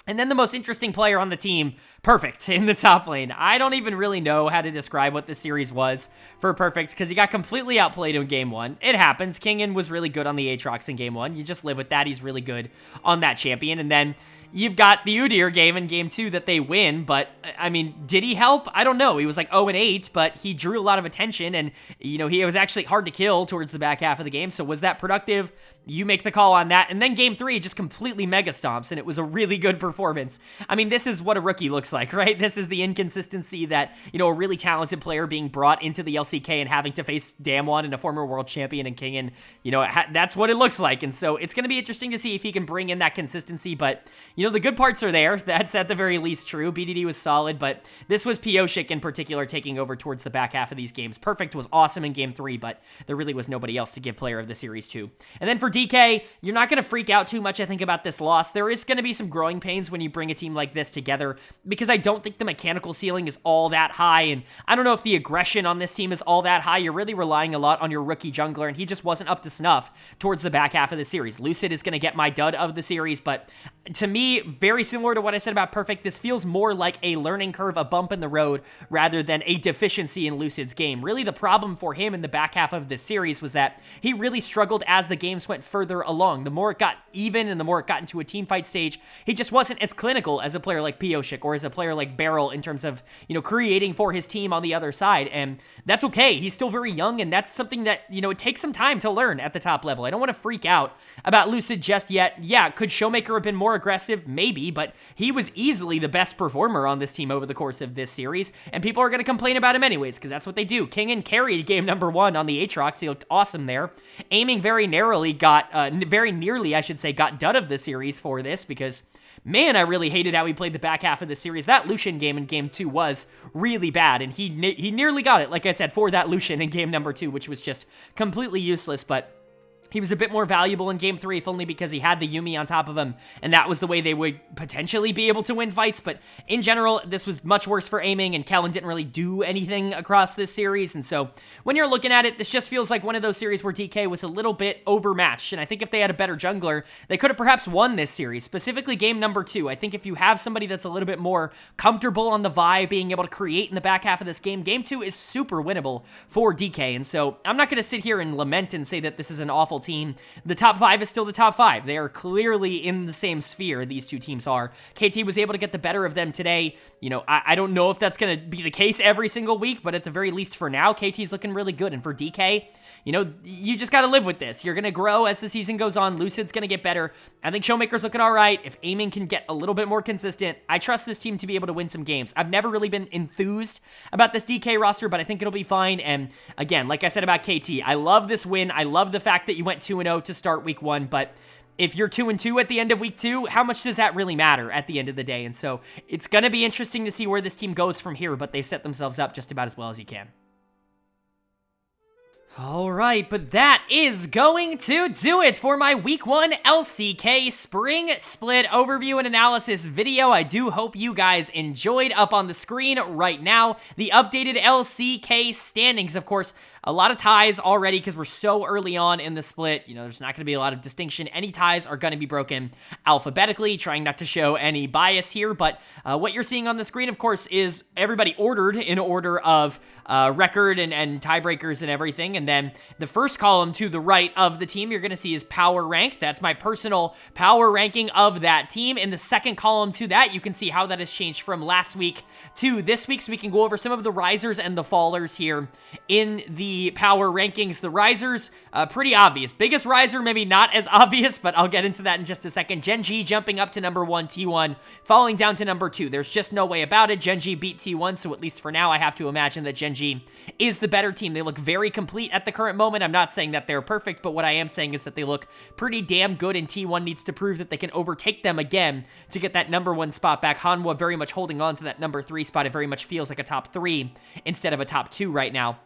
And then the most interesting player on the team, Perfect, in the top lane. I don't even really know how to describe what this series was for Perfect, because he got completely outplayed in game 1. It happens. Kingen was really good on the Aatrox in game 1. You just live with that. He's really good on that champion. And then, you've got the Udyr game in game 2 that they win, but, I mean, did he help? I don't know. He was like 0-8, but he drew a lot of attention, and, you know, he was actually hard to kill towards the back half of the game, so was that productive? You make the call on that, and then game 3 just completely mega stomps, and it was a really good performance. I mean, this is what a rookie looks like, right? This is the inconsistency that, you know, a really talented player being brought into the LCK and having to face Damwon and a former world champion and King, and, you know, that's what it looks like, and so it's going to be interesting to see if he can bring in that consistency, but, you know, the good parts are there. That's at the very least true. BDD was solid, but this was Pioshik in particular taking over towards the back half of these games. Perfect was awesome in game 3, but there really was nobody else to give player of the series to. And then for DK, you're not going to freak out too much, I think, about this loss. There is going to be some growing pains when you bring a team like this together, because I don't think the mechanical ceiling is all that high, and I don't know if the aggression on this team is all that high. You're really relying a lot on your rookie jungler, and he just wasn't up to snuff towards the back half of the series. Lucid is going to get my dud of the series, but to me, very similar to what I said about Perfect, this feels more like a learning curve, a bump in the road, rather than a deficiency in Lucid's game. Really, the problem for him in the back half of this series was that he really struggled as the games went further along. The more it got even and the more it got into a team fight stage, he just wasn't as clinical as a player like Pioshik or as a player like Beryl in terms of, you know, creating for his team on the other side, and that's okay. He's still very young, and that's something that, you know, it takes some time to learn at the top level. I don't want to freak out about Lucid just yet. Yeah, could Showmaker have been more aggressive? Maybe, but he was easily the best performer on this team over the course of this series, and people are going to complain about him anyways, because that's what they do. Kingen carried game number 1 on the Aatrox. He looked awesome there. Aiming very nearly, I should say, got dud of the series for this, because man, I really hated how he played the back half of the series. That Lucian game in game 2 was really bad, and he nearly got it, like I said, for that Lucian in game number 2, which was just completely useless, but he was a bit more valuable in game 3, if only because he had the Yuumi on top of him, and that was the way they would potentially be able to win fights, but in general, this was much worse for aiming, and Kellen didn't really do anything across this series, and so when you're looking at it, this just feels like one of those series where DK was a little bit overmatched, and I think if they had a better jungler, they could have perhaps won this series, specifically game number 2. I think if you have somebody that's a little bit more comfortable on the Vi, being able to create in the back half of this game, game 2 is super winnable for DK, and so I'm not going to sit here and lament and say that this is an awful team. The top 5 is still the top 5. They are clearly in the same sphere, these two teams are. KT was able to get the better of them today. You know, I don't know if that's going to be the case every single week, but at the very least for now, KT's looking really good. And for DK, you know, you just got to live with this. You're going to grow as the season goes on. Lucid's going to get better. I think Showmaker's looking all right. If aiming can get a little bit more consistent, I trust this team to be able to win some games. I've never really been enthused about this DK roster, but I think it'll be fine. And again, like I said about KT, I love this win. I love the fact that you went 2-0 to start week 1, but if you're 2-2 at the end of week 2, how much does that really matter at the end of the day? And so it's going to be interesting to see where this team goes from here, but they've set themselves up just about as well as you can. Alright, but that is going to do it for my Week 1 LCK Spring Split Overview and Analysis video. I do hope you guys enjoyed. Up on the screen right now, the updated LCK standings. Of course, a lot of ties already because we're so early on in the split. You know, there's not going to be a lot of distinction. Any ties are going to be broken alphabetically, trying not to show any bias here, but what you're seeing on the screen, of course, is everybody ordered in order of record and tiebreakers and everything, and then the first column to the right of the team you're going to see is power rank. That's my personal power ranking of that team. In the second column to that, you can see how that has changed from last week to this week, so we can go over some of the risers and the fallers here in the power rankings. The risers, pretty obvious. Biggest riser, maybe not as obvious, but I'll get into that in just a second. Gen.G jumping up to number 1, T1 falling down to number 2. There's just no way about it. Gen.G beat T1, so at least for now, I have to imagine that Gen.G is the better team. They look very complete at the current moment. I'm not saying that they're perfect, but what I am saying is that they look pretty damn good, and T1 needs to prove that they can overtake them again to get that number 1 spot back. Hanwha very much holding on to that number 3 spot. It very much feels like a top 3 instead of a top 2 right now.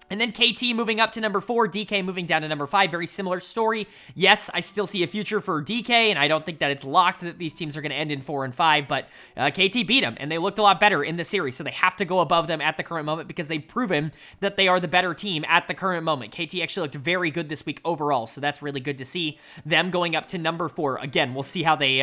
And then KT moving up to number 4, DK moving down to number 5. Very similar story. Yes, I still see a future for DK, and I don't think that it's locked that these teams are going to end in 4 and 5, but KT beat them, and they looked a lot better in the series, so they have to go above them at the current moment because they've proven that they are the better team at the current moment. KT actually looked very good this week overall, so that's really good to see them going up to number 4. Again, we'll see how they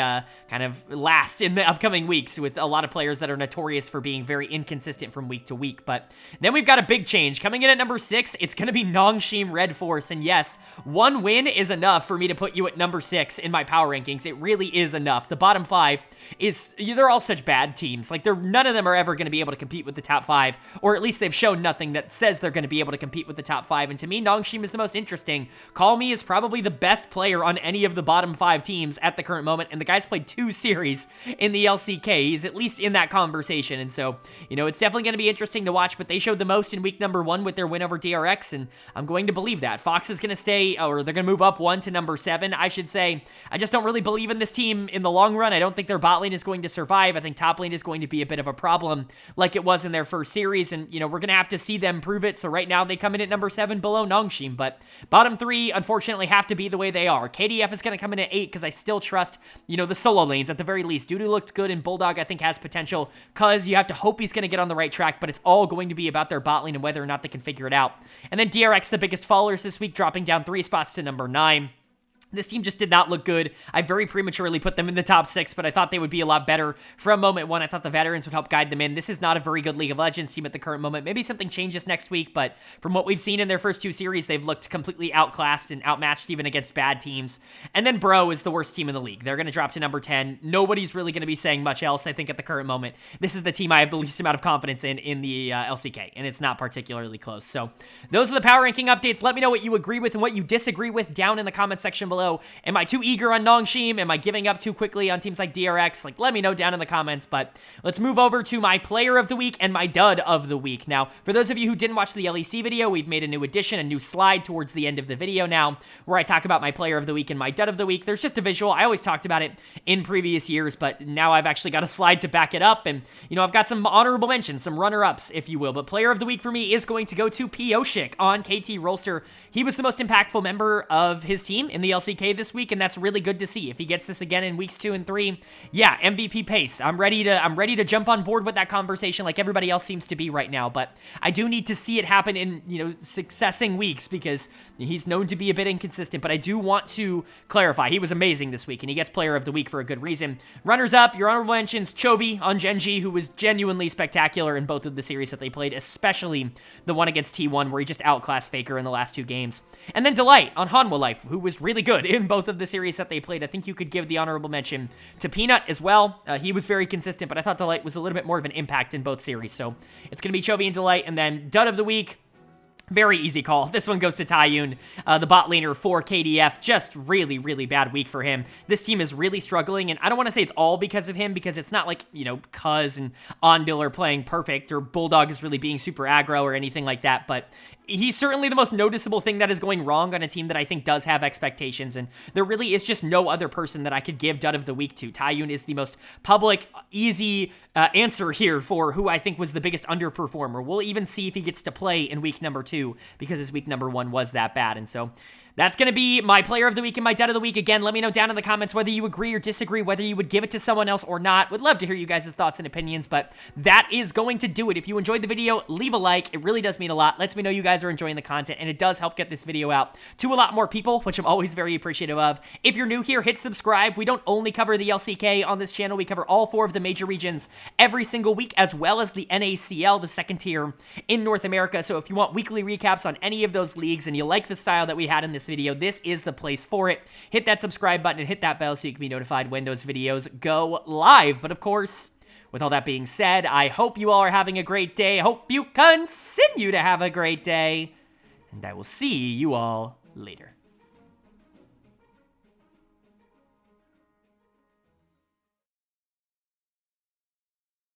kind of last in the upcoming weeks with a lot of players that are notorious for being very inconsistent from week to week, but then we've got a big change. Coming in at number number 6, it's going to be NS RedForce. And yes, one win is enough for me to put you at number 6 in my power rankings. It really is enough. The bottom 5 they're all such bad teams. Like, none of them are ever going to be able to compete with the top 5, or at least they've shown nothing that says they're going to be able to compete with the top 5. And to me, NS is the most interesting. Call me is probably the best player on any of the bottom 5 teams at the current moment, and the guy's played 2 series in the LCK. He's at least in that conversation, and so, you know, it's definitely going to be interesting to watch, but they showed the most in week number 1 with their win over DRX, and I'm going to believe that. Fox is going to stay, or they're going to move up 1 to number 7, I should say. I just don't really believe in this team in the long run. I don't think their bot lane is going to survive. I think top lane is going to be a bit of a problem like it was in their first series, and, you know, we're going to have to see them prove it. So right now they come in at number 7 below NS, but bottom 3, unfortunately, have to be the way they are. KDF is going to come in at 8 because I still trust, you know, the solo lanes at the very least. Dudu looked good, and Bulldog, I think, has potential because you have to hope he's going to get on the right track, but it's all going to be about their bot lane and whether or not they can figure it out. And then DRX, the biggest followers this week, dropping down 3 spots to number 9. This team just did not look good. I very prematurely put them in the top 6, but I thought they would be a lot better from moment 1. I thought the veterans would help guide them in. This is not a very good League of Legends team at the current moment. Maybe something changes next week, but from what we've seen in their first 2 series, they've looked completely outclassed and outmatched even against bad teams. And then Bro is the worst team in the league. They're going to drop to number 10. Nobody's really going to be saying much else, I think, at the current moment. This is the team I have the least amount of confidence in the LCK, and it's not particularly close. So those are the power ranking updates. Let me know what you agree with and what you disagree with down in the comment section below. Am I too eager on NS? Am I giving up too quickly on teams like DRX? Like, let me know down in the comments, but let's move over to my player of the week and my dud of the week. Now, for those of you who didn't watch the LEC video, we've made a new addition, a new slide towards the end of the video now, where I talk about my player of the week and my dud of the week. There's just a visual. I always talked about it in previous years, but now I've actually got a slide to back it up, and, you know, I've got some honorable mentions, some runner-ups, if you will, but player of the week for me is going to go to Pioshik on KT Rolster. He was the most impactful member of his team in the LCK this week, and that's really good to see. If he gets this again in weeks 2 and 3, yeah, MVP pace. I'm ready to jump on board with that conversation like everybody else seems to be right now, but I do need to see it happen in, you know, successing weeks because he's known to be a bit inconsistent, but I do want to clarify. He was amazing this week, and he gets player of the week for a good reason. Runners up, your honorable mentions, Chovy on Gen.G, who was genuinely spectacular in both of the series that they played, especially the one against T1 where he just outclassed Faker in the last 2 games. And then Delight on Hanwha Life, who was really good in both of the series that they played. I think you could give the honorable mention to Peanut as well. He was very consistent, but I thought Delight was a little bit more of an impact in both series. So it's going to be Chovy and Delight. And then dud of the week, very easy call. This one goes to Taeyun, the bot laner for KDF. Just really, really bad week for him. This team is really struggling, and I don't want to say it's all because of him, because it's not like, you know, Cuz and Ondil are playing perfect, or Bulldog is really being super aggro or anything like that, but he's certainly the most noticeable thing that is going wrong on a team that I think does have expectations, and there really is just no other person that I could give dud of the week to. Taeyun is the most public, easy answer here for who I think was the biggest underperformer. We'll even see if he gets to play in week number 2, because his week number 1 was that bad, and so that's going to be my player of the week and my dud of the week. Again, let me know down in the comments whether you agree or disagree, whether you would give it to someone else or not. Would love to hear you guys' thoughts and opinions, but that is going to do it. If you enjoyed the video, leave a like. It really does mean a lot. Lets me know you guys are enjoying the content, and it does help get this video out to a lot more people, which I'm always very appreciative of. If you're new here, hit subscribe. We don't only cover the LCK on this channel. We cover all 4 of the major regions every single week, as well as the NACL, the second tier in North America. So if you want weekly recaps on any of those leagues and you like the style that we had in this video, this is the place for it. Hit that subscribe button and hit that bell so you can be notified when those videos go live. But of course, with all that being said, I hope you all are having a great day. I hope you continue to have a great day, and I will see you all later.